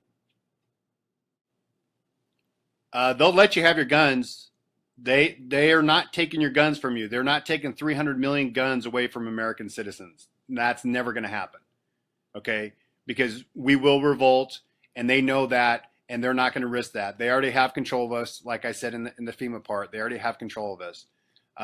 They'll let you have your guns. They are not taking your guns from you. They're not taking 300 million guns away from American citizens. That's never going to happen. Okay? Because we will revolt, and they know that, and they're not going to risk that. They already have control of us. Like I said in the FEMA part, they already have control of us.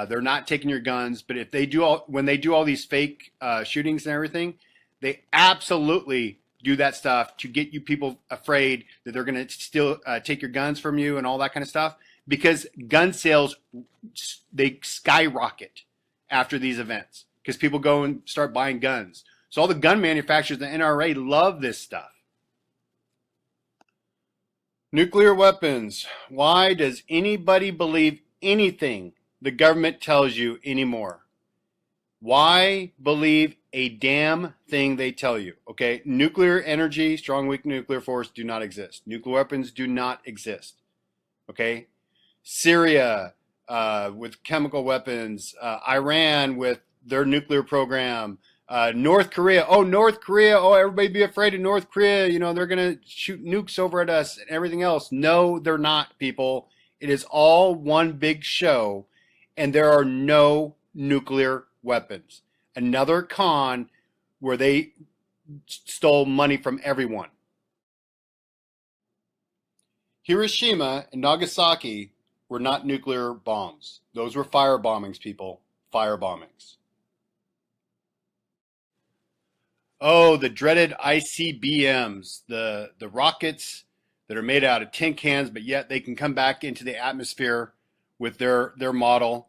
They're not taking your guns, but if they do when they do all these fake shootings and everything, they absolutely do that stuff to get you people afraid that they're going to still take your guns from you and all that kind of stuff, because gun sales, they skyrocket after these events because people go and start buying guns. So all the gun manufacturers, the NRA, love this stuff. Nuclear weapons. Why does anybody believe anything the government tells you anymore? Why believe a damn thing they tell you? Okay, nuclear energy, strong, weak nuclear force do not exist. Nuclear weapons do not exist. Okay, Syria with chemical weapons, Iran with their nuclear program, North Korea. North Korea. Everybody be afraid of North Korea. You know, they're going to shoot nukes over at us and everything else. No, they're not, people. It is all one big show, and there are no nuclear weapons. Another con where they stole money from everyone. Hiroshima and Nagasaki were not nuclear bombs. Those were fire bombings, people. Fire bombings. Oh, the dreaded ICBMs, the rockets that are made out of tin cans, but yet they can come back into the atmosphere with their model.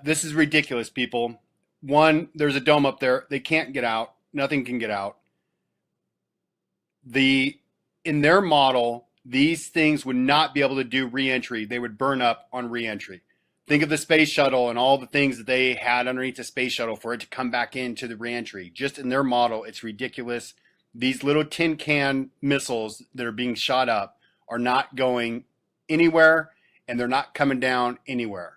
This is ridiculous, people. One, there's a dome up there. They can't get out. Nothing can get out. In their model, these things would not be able to do re-entry. They would burn up on re-entry. Think of the space shuttle and all the things that they had underneath the space shuttle for it to come back into the re-entry. Just in their model, it's ridiculous. These little tin can missiles that are being shot up are not going anywhere, and they're not coming down anywhere.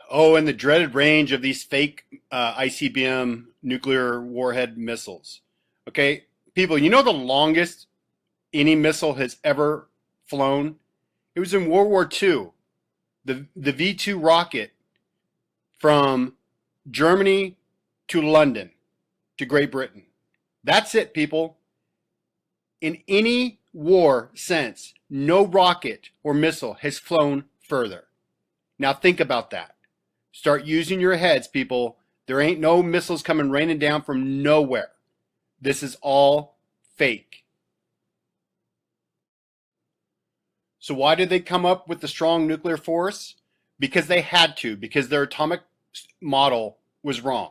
Oh, and the dreaded range of these fake ICBM nuclear warhead missiles. Okay, people, you know the longest any missile has ever flown? It was in World War II. The V2 rocket from Germany to London to Great Britain. That's it, people. In any war since, no rocket or missile has flown further. Now think about that. Start using your heads, people. There ain't no missiles coming raining down from nowhere. This is all fake. So why did they come up with the strong nuclear force? Because they had to, because their atomic model was wrong.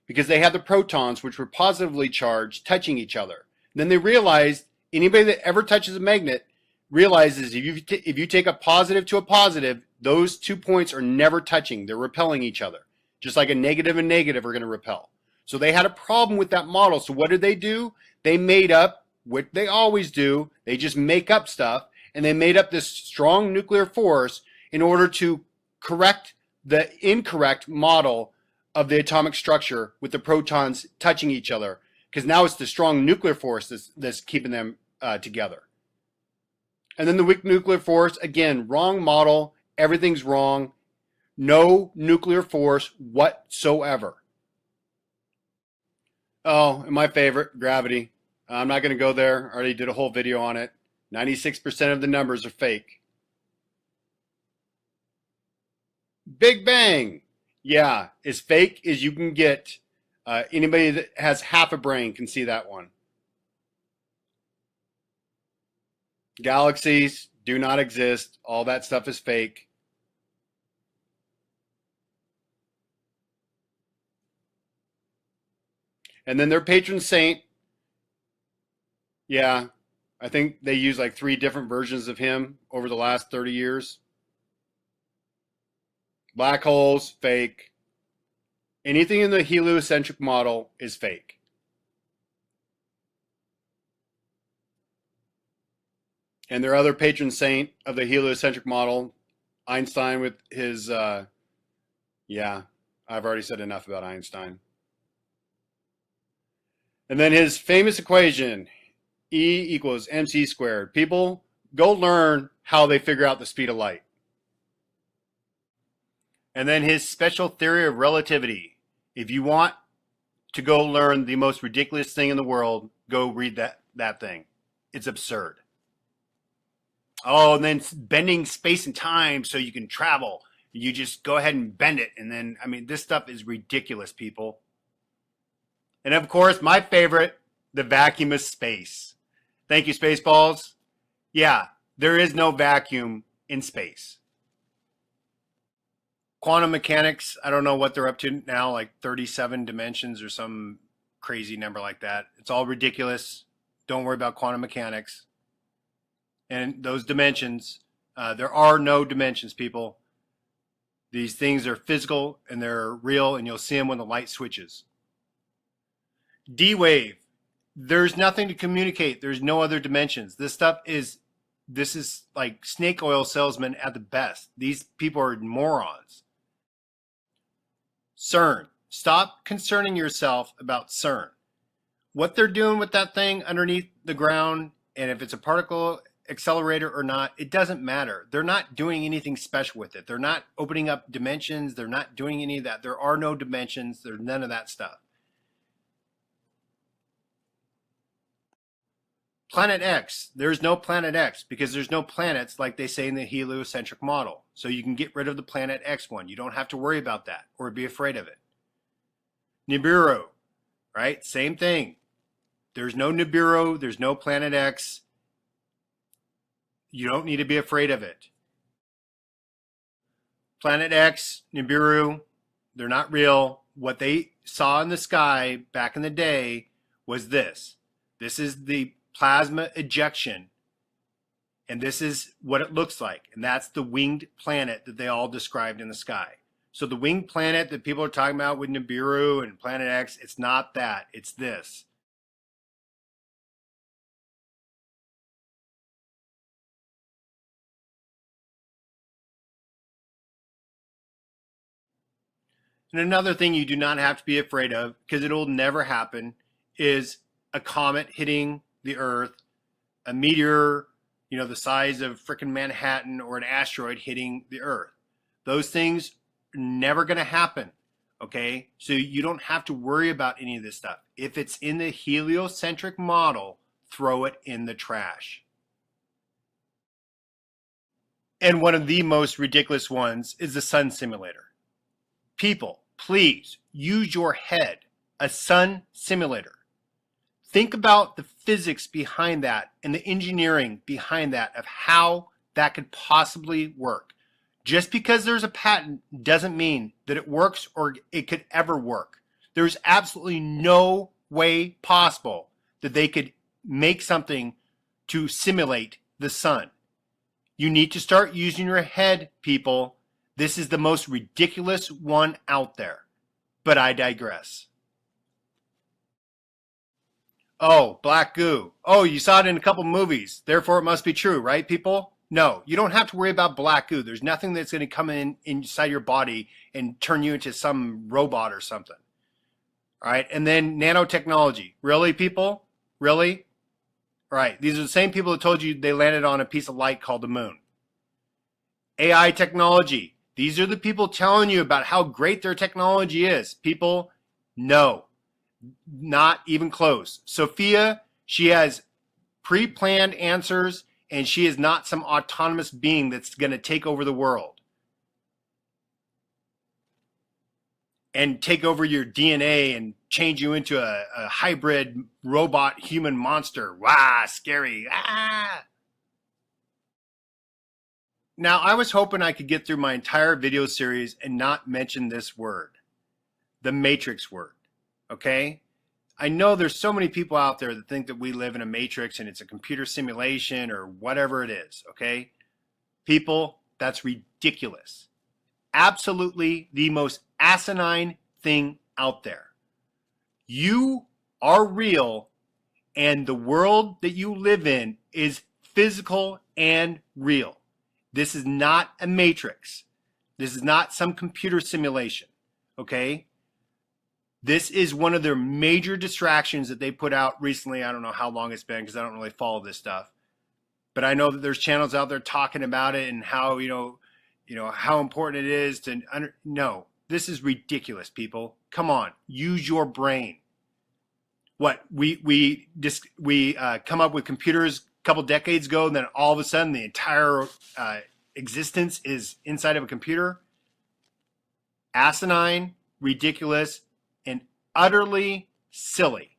Because they had the protons, which were positively charged, touching each other. Then they realized anybody that ever touches a magnet realizes if you take a positive to a positive, those 2 points are never touching. They're repelling each other. Just like a negative and negative are going to repel. So they had a problem with that model. So what did they do? They made up what they always do. They just make up stuff. And they made up this strong nuclear force in order to correct the incorrect model of the atomic structure with the protons touching each other. Because now it's the strong nuclear force that's keeping them together. And then the weak nuclear force, again, wrong model. Everything's wrong. No nuclear force whatsoever. Oh, and my favorite, gravity. I'm not going to go there. I already did a whole video on it. 96% of the numbers are fake. Big Bang. Yeah, as fake as you can get. Anybody that has half a brain can see that one. Galaxies do not exist. All that stuff is fake. And then their patron saint, yeah, I think they use like 3 different versions of him over the last 30 years. Black holes, fake. Anything in the heliocentric model is fake. And their other patron saint of the heliocentric model, Einstein with his, yeah, I've already said enough about Einstein. And then his famous equation, E equals mc squared. People, go learn how they figure out the speed of light. And then his special theory of relativity. If you want to go learn the most ridiculous thing in the world, go read that thing. It's absurd. Oh, and then bending space and time so you can travel. You just go ahead and bend it. And then, I mean, this stuff is ridiculous, people. And of course, my favorite, the vacuum of space. Thank you, Spaceballs. Yeah, there is no vacuum in space. Quantum mechanics, I don't know what they're up to now, like 37 dimensions or some crazy number like that. It's all ridiculous. Don't worry about quantum mechanics. And those dimensions, there are no dimensions, people. These things are physical and they're real, and you'll see them when the light switches. D-wave, there's nothing to communicate. There's no other dimensions. This is like snake oil salesmen at the best. These people are morons. CERN, stop concerning yourself about CERN. What they're doing with that thing underneath the ground, and if it's a particle accelerator or not, it doesn't matter. They're not doing anything special with it. They're not opening up dimensions. They're not doing any of that. There are no dimensions. There's none of that stuff. Planet X, there's no Planet X because there's no planets like they say in the heliocentric model. So you can get rid of the Planet X one. You don't have to worry about that or be afraid of it. Nibiru, right? Same thing. There's no Nibiru. There's no Planet X. You don't need to be afraid of it. Planet X, Nibiru, they're not real. What they saw in the sky back in the day was this. This is the plasma ejection, and this is what it looks like, and that's the winged planet that they all described in the sky. So the winged planet that people are talking about with Nibiru and Planet X, it's not that, it's this. And another thing you do not have to be afraid of, because it'll never happen, is a comet hitting the Earth, a meteor, the size of frickin' Manhattan, or an asteroid hitting the Earth. Those things are never going to happen, okay? So you don't have to worry about any of this stuff. If it's in the heliocentric model, throw it in the trash. And one of the most ridiculous ones is the sun simulator. People, please use your head. A sun simulator. Think about the physics behind that and the engineering behind that of how that could possibly work. Just because there's a patent doesn't mean that it works or it could ever work. There's absolutely no way possible that they could make something to simulate the sun. You need to start using your head, people. This is the most ridiculous one out there. But I digress. Oh, black goo. Oh, you saw it in a couple movies. Therefore, it must be true, right, people? No, you don't have to worry about black goo. There's nothing that's going to come inside your body and turn you into some robot or something. All right, and then nanotechnology. Really, people? Really? All right, these are the same people that told you they landed on a piece of light called the moon. AI technology. These are the people telling you about how great their technology is. People, no, not even close. Sophia, she has pre-planned answers, and she is not some autonomous being that's going to take over the world and take over your DNA and change you into a hybrid robot human monster. Wow, scary. Ah! Now, I was hoping I could get through my entire video series and not mention this word, the Matrix word, okay? I know there's so many people out there that think that we live in a matrix and it's a computer simulation or whatever it is, okay? People, that's ridiculous. Absolutely the most asinine thing out there. You are real, and the world that you live in is physical and real. This is not a matrix. This is not some computer simulation, okay? This is one of their major distractions that they put out recently. I don't know how long it's been because I don't really follow this stuff. But I know that there's channels out there talking about it and how, how important it is to no, this is ridiculous, people. Come on, use your brain. What we come up with computers a couple decades ago, and then all of a sudden the entire existence is inside of a computer. Asinine, ridiculous, and utterly silly.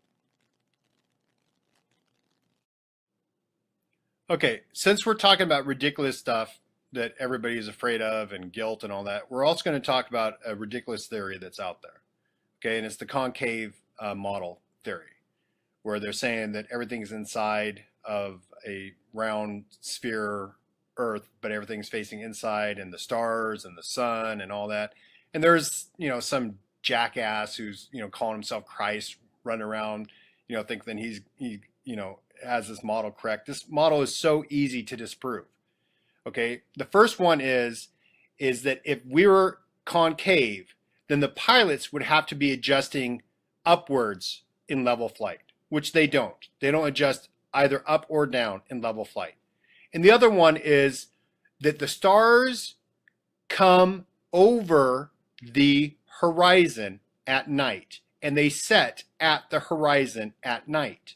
Okay, since we're talking about ridiculous stuff that everybody is afraid of and guilt and all that, we're also going to talk about a ridiculous theory that's out there. Okay, and it's the concave model theory, where they're saying that everything's inside of a round sphere Earth, but everything's facing inside, and the stars and the sun and all that. And there's, some jackass who's, calling himself Christ, running around, thinking he has this model correct. This model is so easy to disprove. Okay, the first one is that if we were concave, then the pilots would have to be adjusting upwards in level flight, which they don't. They don't adjust either up or down in level flight. And the other one is that the stars come over the horizon at night, and they set at the horizon at night.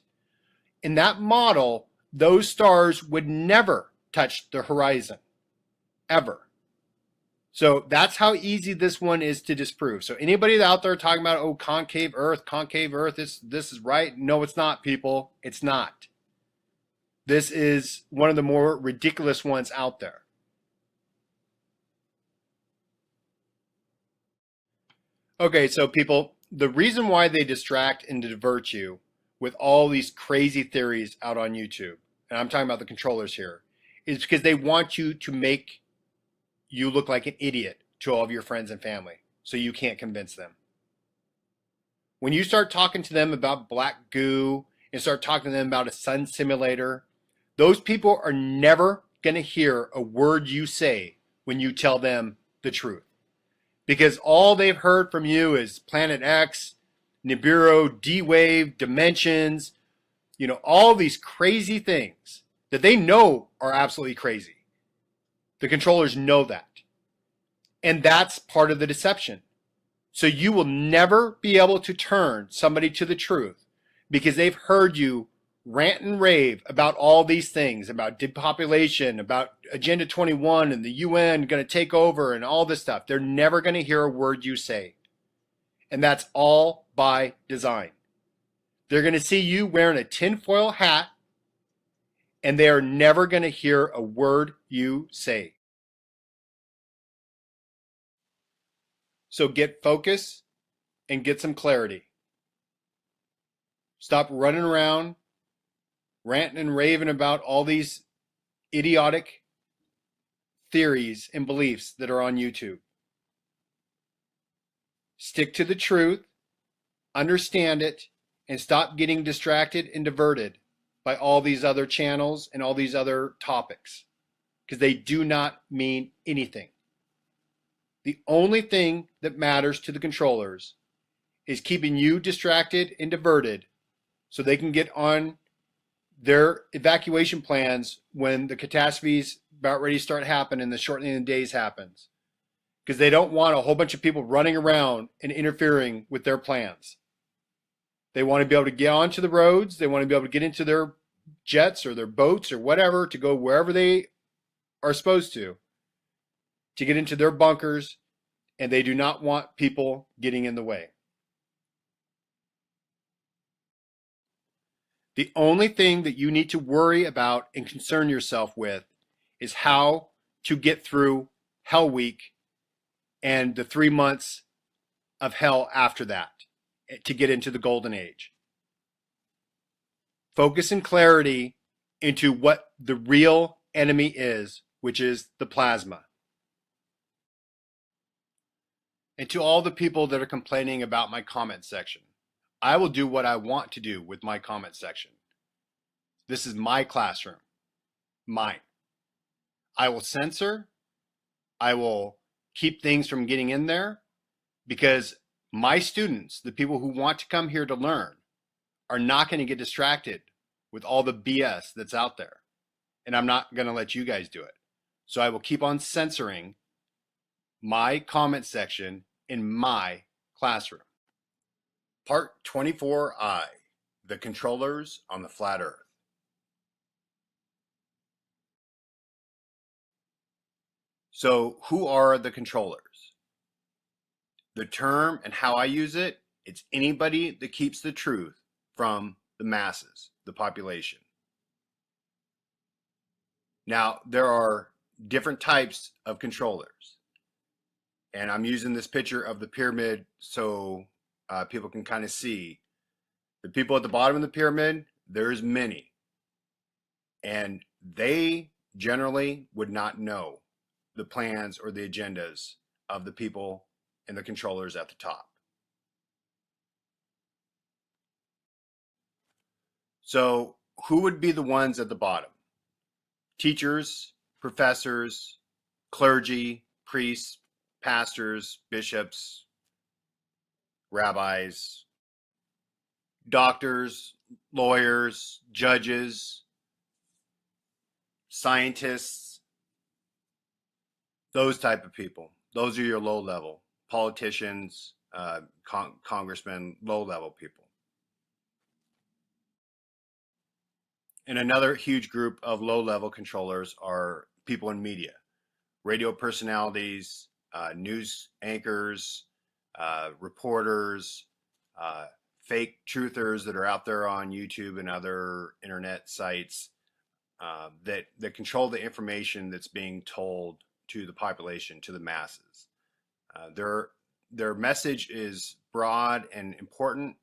In that model, those stars would never touch the horizon, ever. So that's how easy this one is to disprove. So anybody out there talking about, concave Earth, this is right. No, it's not, people. It's not. This is one of the more ridiculous ones out there. Okay, so people, the reason why they distract and divert you with all these crazy theories out on YouTube, and I'm talking about the controllers here, is because they want you to make you look like an idiot to all of your friends and family, so you can't convince them. When you start talking to them about black goo and start talking to them about a sun simulator, those people are never going to hear a word you say when you tell them the truth. Because all they've heard from you is Planet X, Nibiru, D-Wave, dimensions, all these crazy things that they know are absolutely crazy. The controllers know that. And that's part of the deception. So you will never be able to turn somebody to the truth because they've heard you rant and rave about all these things, about depopulation, about Agenda 21 and the UN going to take over and all this stuff. They're never going to hear a word you say. And that's all by design. They're going to see you wearing a tinfoil hat, and they are never going to hear a word you say. So get focus and get some clarity. Stop running around, ranting and raving about all these idiotic theories and beliefs that are on YouTube. Stick to the truth, understand it, and stop getting distracted and diverted by all these other channels and all these other topics, because they do not mean anything. The only thing that matters to the controllers is keeping you distracted and diverted so they can get on their evacuation plans when the catastrophes about ready to start happening and the shortening of days happens. Because they don't want a whole bunch of people running around and interfering with their plans. They want to be able to get onto the roads. They want to be able to get into their jets or their boats or whatever to go wherever they are supposed to get into their bunkers, and they do not want people getting in the way. The only thing that you need to worry about and concern yourself with is how to get through Hell Week and the 3 months of hell after that to get into the golden age. focus and clarity into what the real enemy is, which is the plasma. And to all the people that are complaining about my comment section, I will do what I want to do with my comment section. This is my classroom, mine. I will censor, I will keep things from getting in there, because my students, the people who want to come here to learn, are not going to get distracted with all the BS that's out there. And I'm not going to let you guys do it. So I will keep on censoring my comment section in my classroom. Part 24I, the controllers on the flat earth. So who are the controllers? The term and how I use it, it's anybody that keeps the truth from the masses, the population. Now, there are different types of controllers. And I'm using this picture of the pyramid so people can kind of see. The people at the bottom of the pyramid, there's many. And they generally would not know the plans or the agendas of the people and the controllers at the top. So who would be the ones at the bottom? Teachers, professors, clergy, priests, pastors, bishops, rabbis, doctors, lawyers, judges, scientists, those type of people. Those are your low level politicians, congressmen, low level people. And another huge group of low level controllers are people in media, radio personalities, news anchors, reporters, fake truthers that are out there on YouTube and other internet sites that control the information that's being told to the population, to the masses. Their message is broad and important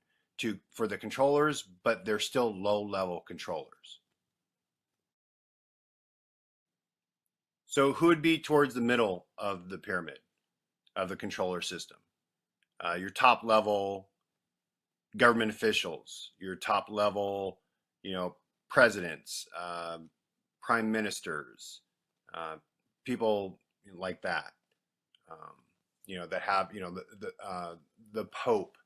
for the controllers, but they're still low-level controllers. So who would be towards the middle of the pyramid of the controller system? Your top level government officials, your top level, presidents, prime ministers, people like that, that have, the Pope,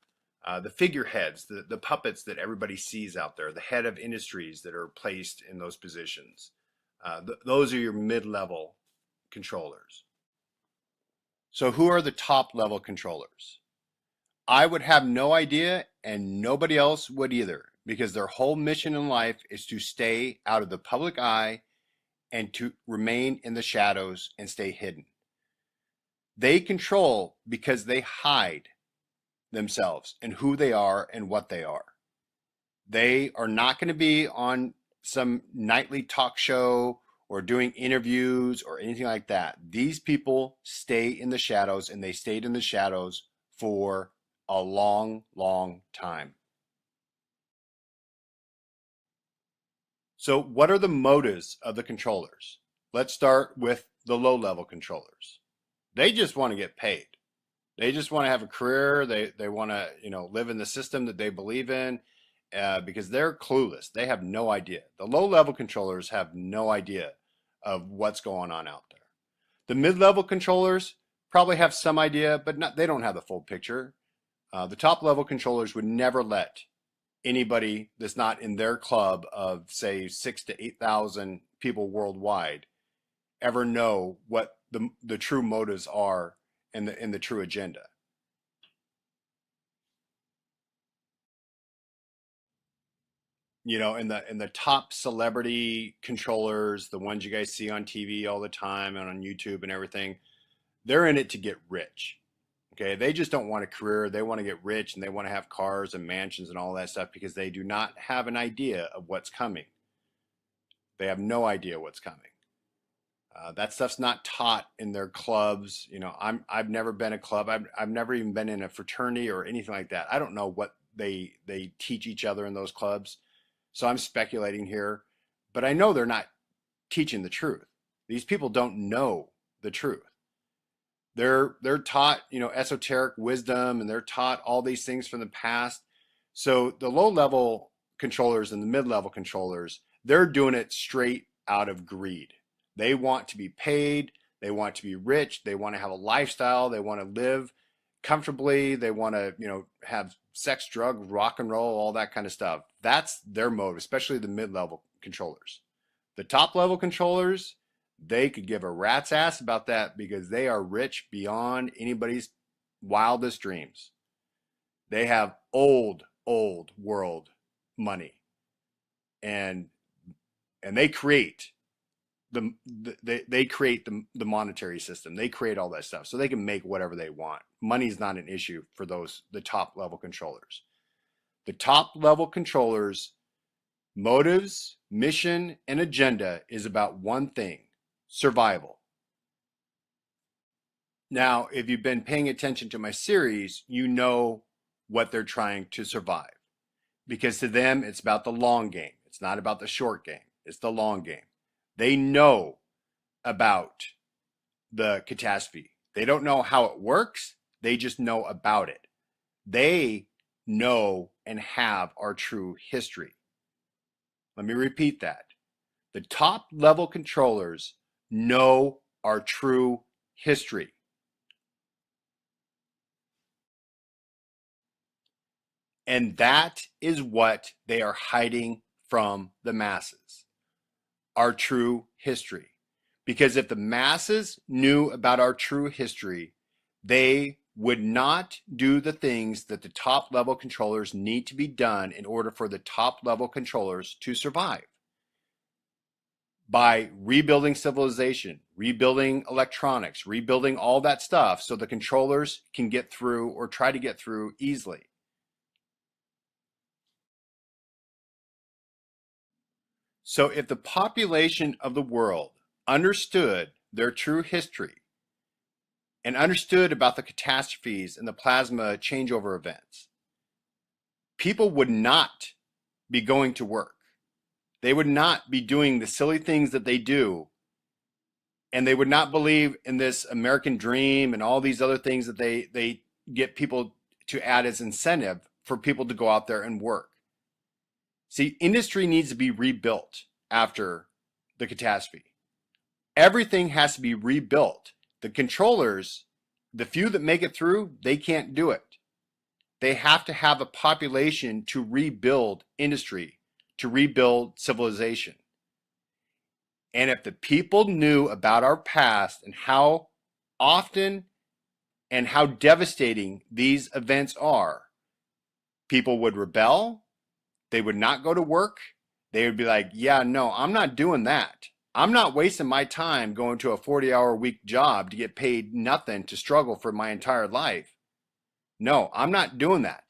the figureheads, the puppets that everybody sees out there, the head of industries that are placed in those positions. Those are your mid-level controllers. So who are the top level controllers? I would have no idea, and nobody else would either, because their whole mission in life is to stay out of the public eye and to remain in the shadows and stay hidden. They control because they hide themselves and who they are and what they are. They are not going to be on some nightly talk show or doing interviews or anything like that. These people stay in the shadows, and they stayed in the shadows for a long, long time. So what are the motives of the controllers? Let's start with the low-level controllers. They just want to get paid. They just want to have a career. They want to, live in the system that they believe in, because they're clueless. They have no idea. The low-level controllers have no idea of what's going on out there. The mid-level controllers probably have some idea, but they don't have the full picture. The top-level controllers would never let anybody that's not in their club of, say, 6,000 to 8,000 people worldwide ever know what the true motives are and the true agenda. And the top celebrity controllers, the ones you guys see on TV all the time and on YouTube and everything, they're in it to get rich. Okay, they just don't want a career. They want to get rich, and they want to have cars and mansions and all that stuff, because they do not have an idea of what's coming. They have no idea what's coming. That stuff's not taught in their clubs. I've never been a club. I've never even been in a fraternity or anything like that. I don't know what they teach each other in those clubs. So I'm speculating here, but I know they're not teaching the truth. These people don't know the truth. They're taught, esoteric wisdom, and they're taught all these things from the past. So the low level controllers and the mid level controllers, they're doing it straight out of greed. They want to be paid. They want to be rich. They want to have a lifestyle. They want to live comfortably. They want to, have sex, drug, rock and roll, all that kind of stuff. That's their mode, especially the mid level controllers. The top level controllers, they could give a rat's ass about that because they are rich beyond anybody's wildest dreams. They have old world money, and they create they create the monetary system. They create all that stuff, so they can make whatever they want. Money's not an issue for the top level controllers. The top level controllers' motives, mission, and agenda is about one thing: survival. Now, if you've been paying attention to my series, you know what they're trying to survive. Because to them, it's about the long game. It's not about the short game. It's the long game. They know about the catastrophe. They don't know how it works. They just know about it. They know and have our true history. Let me repeat that. The top level controllers know our true history. And that is what they are hiding from the masses, our true history. Because if the masses knew about our true history, they would not do the things that the top level controllers need to be done in order for the top level controllers to survive. By rebuilding civilization, rebuilding electronics, rebuilding all that stuff so the controllers can get through or try to get through easily. So if the population of the world understood their true history and understood about the catastrophes and the plasma changeover events, people would not be going to work. They would not be doing the silly things that they do, and they would not believe in this American dream and all these other things that they get people to add as incentive for people to go out there and work. See, industry needs to be rebuilt after the catastrophe. Everything has to be rebuilt. The controllers, the few that make it through, they can't do it. They have to have a population to rebuild industry, to rebuild civilization. And if the people knew about our past and how often and how devastating these events are, people would rebel. They would not go to work. They would be like, yeah, no, I'm not doing that. I'm not wasting my time going to a 40-hour-a-week job to get paid nothing to struggle for my entire life. No, I'm not doing that.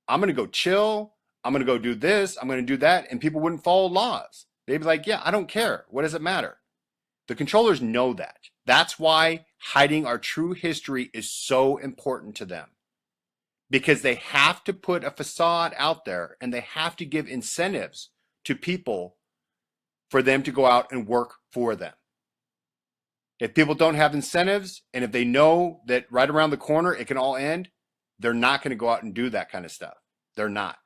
I'm going to go chill. I'm going to go do this. I'm going to do that. And people wouldn't follow laws. They'd be like, yeah, I don't care. What does it matter? The controllers know that. That's why hiding our true history is so important to them. Because they have to put a facade out there and they have to give incentives to people for them to go out and work for them. If people don't have incentives, and if they know that right around the corner it can all end, they're not going to go out and do that kind of stuff. They're not.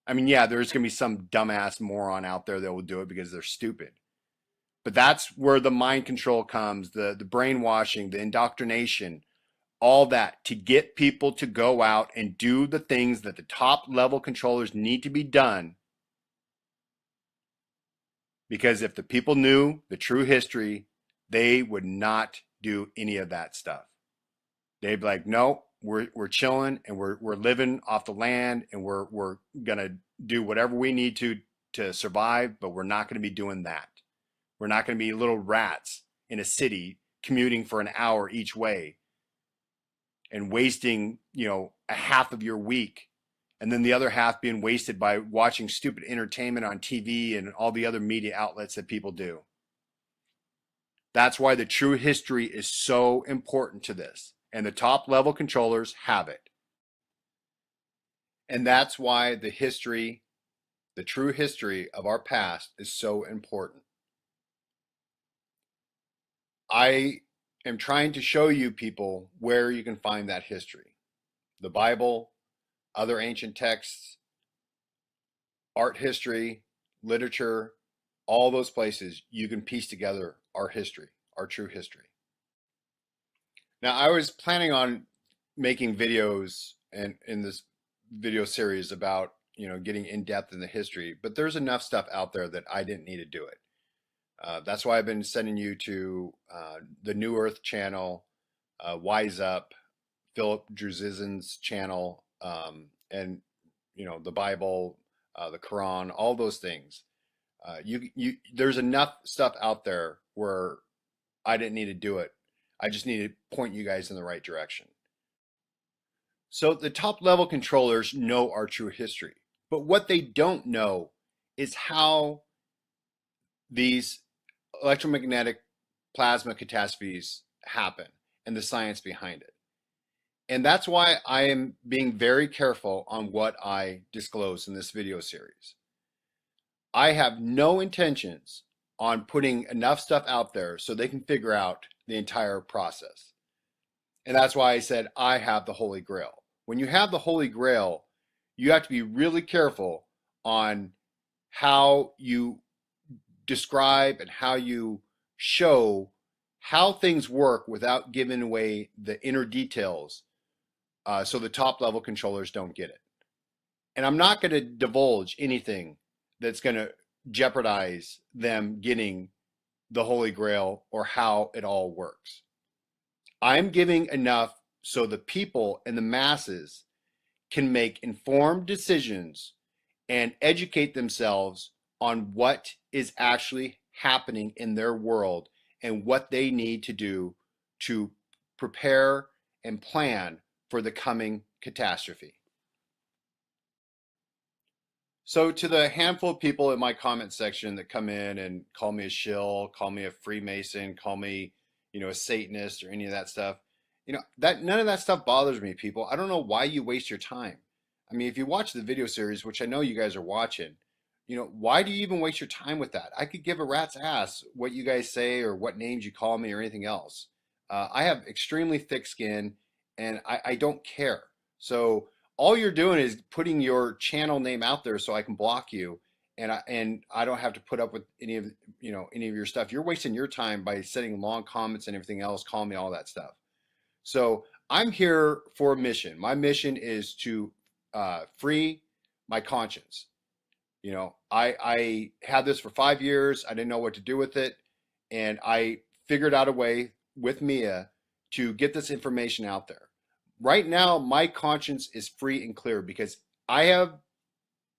I mean, yeah, there's going to be some dumbass moron out there that will do it because they're stupid. But that's where the mind control comes, the brainwashing, the indoctrination, all that to get people to go out and do the things that the top level controllers need to be done. Because if the people knew the true history, they would not do any of that stuff. They'd be like, no, we're chilling and we're living off the land and we're gonna do whatever we need to survive, but we're not gonna be doing that. We're not gonna be little rats in a city commuting for an hour each way and wasting, a half of your week, and then the other half being wasted by watching stupid entertainment on TV and all the other media outlets that people do. That's why the true history is so important to this, and the top level controllers have it. And that's why the the true history of our past is so important. I am trying to show you people where you can find that history. The Bible, other ancient texts, art history, literature, all those places you can piece together our history, our true history. Now, I was planning on making videos and in this video series about, getting in depth in the history, but there's enough stuff out there that I didn't need to do it. That's why I've been sending you to the New Earth channel, Wise Up, Philip Druzizin's channel, and the Bible, the Quran, all those things. There's enough stuff out there where I didn't need to do it. I just need to point you guys in the right direction. So the top level controllers know our true history, but what they don't know is how these electromagnetic plasma catastrophes happen and the science behind it. And that's why I am being very careful on what I disclose in this video series. I have no intentions on putting enough stuff out there so they can figure out the entire process. And that's why I said I have the Holy Grail. When you have the Holy Grail, you have to be really careful on how you describe and how you show how things work without giving away the inner details, so the top level controllers don't get it. And I'm not going to divulge anything that's going to jeopardize them getting the Holy Grail or how it all works. I'm giving enough so the people and the masses can make informed decisions and educate themselves on what is actually happening in their world and what they need to do to prepare and plan for the coming catastrophe. So to the handful of people in my comment section that come in and call me a shill, call me a Freemason, call me, a Satanist or any of that stuff, that none of that stuff bothers me, people. I don't know why you waste your time. I mean, if you watch the video series, which I know you guys are watching, why do you even waste your time with that? I could give a rat's ass what you guys say or what names you call me or anything else. I have extremely thick skin and I don't care. So all you're doing is putting your channel name out there so I can block you, and I don't have to put up with any of your stuff. You're wasting your time by sending long comments and everything else, calling me all that stuff. So I'm here for a mission. My mission is to free my conscience. I had this for 5 years. I didn't know what to do with it, and I figured out a way with Mia to get this information out there. Right now, my conscience is free and clear because I have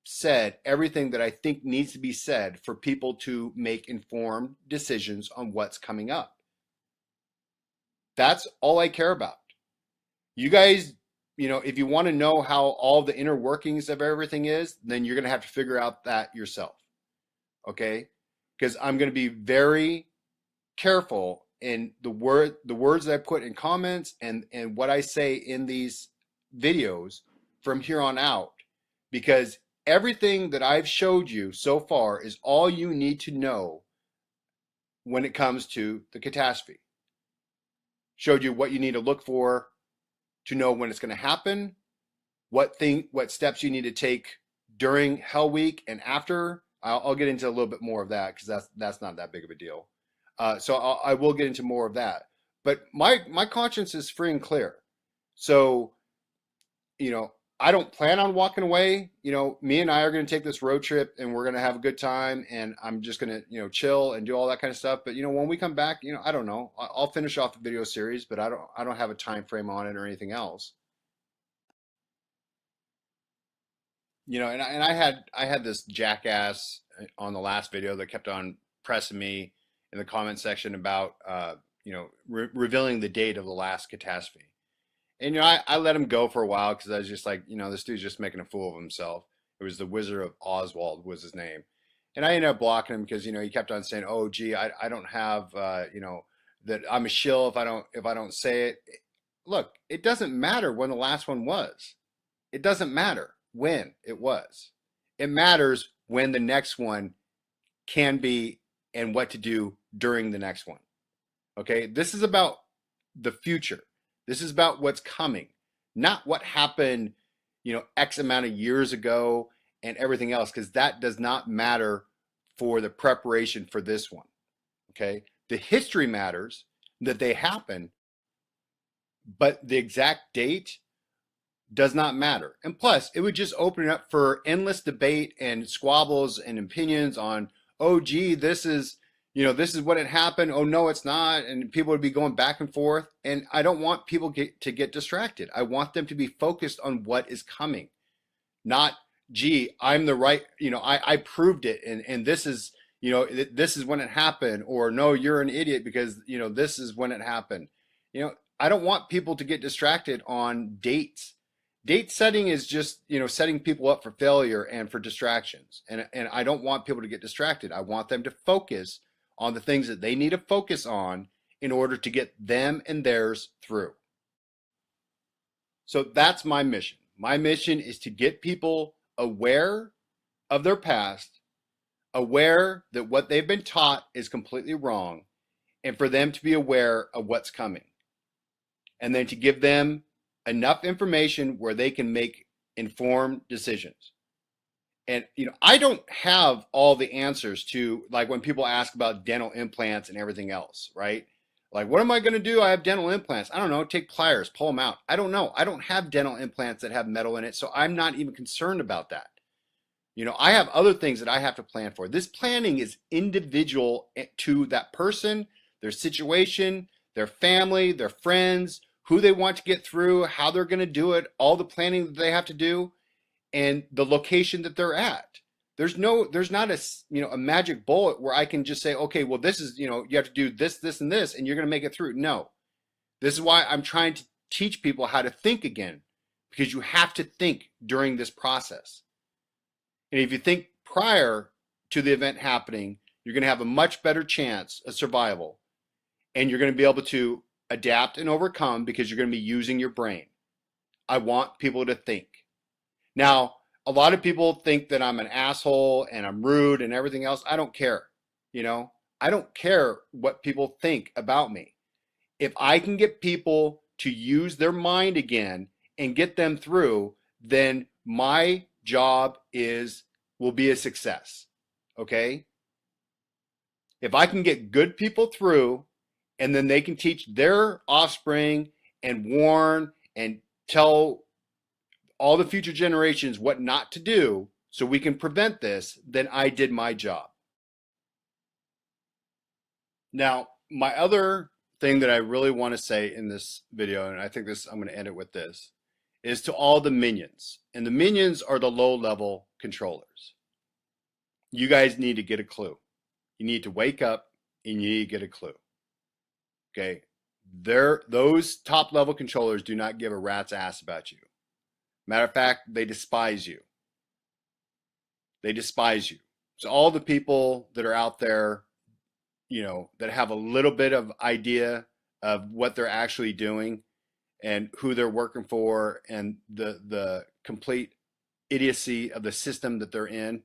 said everything that I think needs to be said for people to make informed decisions on what's coming up. That's all I care about. You guys, if you want to know how all the inner workings of everything is, then you're going to have to figure out that yourself. Okay? Because I'm going to be very careful in the words that I put in comments and what I say in these videos from here on out, because everything that I've showed you so far is all you need to know when it comes to the catastrophe. Showed you what you need to look for to know when it's going to happen, what steps you need to take during Hell Week and after. I'll get into a little bit more of that because that's not that big of a deal. So I will get into more of that. But my conscience is free and clear. So, I don't plan on walking away. Me and I are going to take this road trip and we're going to have a good time. And I'm just going to, chill and do all that kind of stuff. But, when we come back, I don't know. I'll finish off the video series, but I don't have a time frame on it or anything else. And I had this jackass on the last video that kept on pressing me in the comment section about, revealing the date of the last catastrophe. And, I let him go for a while because I was just like, this dude's just making a fool of himself. It was the Wizard of Oswald was his name. And I ended up blocking him because, he kept on saying, oh, gee, I don't have, that I'm a shill if I don't say it. Look, it doesn't matter when the last one was. It doesn't matter when it was. It matters when the next one can be and what to do during the next one. Okay, this is about the future. This is about what's coming, not what happened, X amount of years ago and everything else, because that does not matter for the preparation for this one. Okay, the history matters, that they happen, but the exact date does not matter. And plus, it would just open it up for endless debate and squabbles and opinions on, oh, gee, this is what had happened. Oh, no, it's not. And people would be going back and forth. And I don't want people to get distracted. I want them to be focused on what is coming, not, gee, I'm the right, I proved it. And this is, this is when it happened. Or no, you're an idiot because, this is when it happened. I don't want people to get distracted on dates. Date setting is just, setting people up for failure and for distractions. And I don't want people to get distracted. I want them to focus on the things that they need to focus on in order to get them and theirs through. So that's my mission. My mission is to get people aware of their past, aware that what they've been taught is completely wrong, and for them to be aware of what's coming. And then to give them enough information where they can make informed decisions. And, I don't have all the answers to, like, when people ask about dental implants and everything else, right? Like, what am I going to do? I have dental implants. I don't know. Take pliers, pull them out. I don't know. I don't have dental implants that have metal in it, so I'm not even concerned about that. I have other things that I have to plan for. This planning is individual to that person, their situation, their family, their friends, who they want to get through, how they're going to do it, all the planning that they have to do, and the location that they're at. There's not a magic bullet where I can just say, okay, well, this is, you have to do this, this, and this, and you're going to make it through. No. This is why I'm trying to teach people how to think again, because you have to think during this process. And if you think prior to the event happening, you're going to have a much better chance of survival, and you're going to be able to adapt and overcome because you're going to be using your brain. I want people to think. Now, a lot of people think that I'm an asshole and I'm rude and everything else. I don't care. I don't care what people think about me. If I can get people to use their mind again and get them through, then my job will be a success. Okay? If I can get good people through, and then they can teach their offspring and warn and tell all the future generations what not to do so we can prevent this, then I did my job. Now, my other thing that I really want to say in this video, and I think I'm going to end it with this, is to all the minions. And the minions are the low-level controllers. You guys need to get a clue. You need to wake up and you need to get a clue. Okay, those top level controllers do not give a rat's ass about you. Matter of fact, they despise you. They despise you. So all the people that are out there, that have a little bit of idea of what they're actually doing and who they're working for and the complete idiocy of the system that they're in,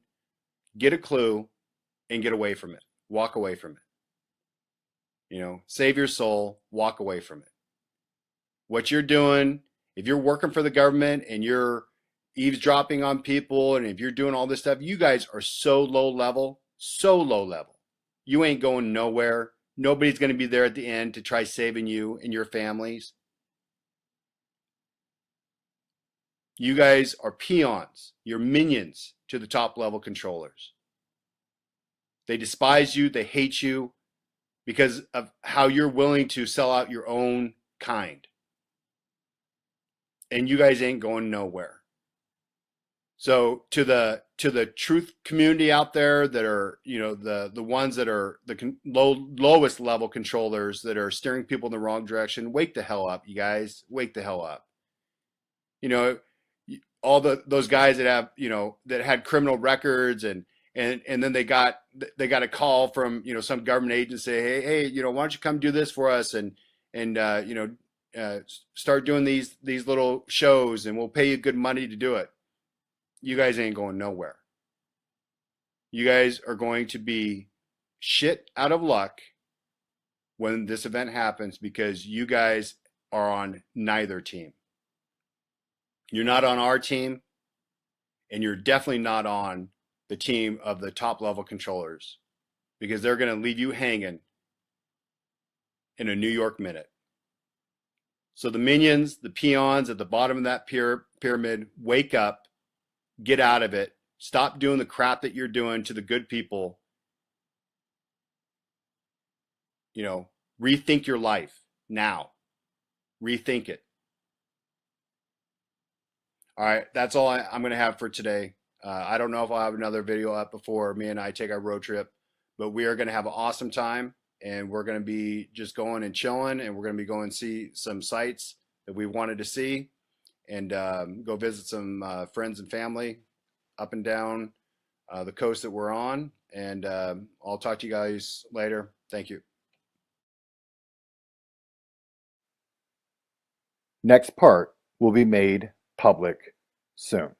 get a clue and get away from it. Walk away from it. Save your soul, walk away from it. What you're doing, if you're working for the government and you're eavesdropping on people, and if you're doing all this stuff, you guys are so low level. You ain't going nowhere. Nobody's going to be there at the end to try saving you and your families. You guys are peons. You're minions to the top level controllers. They despise you. They hate you, because of how you're willing to sell out your own kind. And you guys ain't going nowhere. So to the truth community out there that are, the ones that are the lowest level controllers that are steering people in the wrong direction, wake the hell up, you guys. Wake the hell up. All those guys that have, that had criminal records and then they got a call from some government agency, say, hey, why don't you come do this for us and start doing these little shows and we'll pay you good money to do it. You guys ain't going nowhere. you guys are going to be shit out of luck when this event happens because you guys are on neither team. You're not on our team, and you're definitely not on the team of the top level controllers because they're going to leave you hanging in a New York minute. So the minions, the peons at the bottom of that pyramid, wake up, get out of it, stop doing the crap that you're doing to the good people. You know, rethink your life now. Rethink it. All right, that's all I'm going to have for today. I don't know if I'll have another video up before me and I take our road trip, but we are going to have an awesome time, and we're going to be just going and chilling, and we're going to be going to see some sites that we wanted to see, and go visit some friends and family up and down the coast that we're on. And I'll talk to you guys later. Thank you. Next part will be made public soon.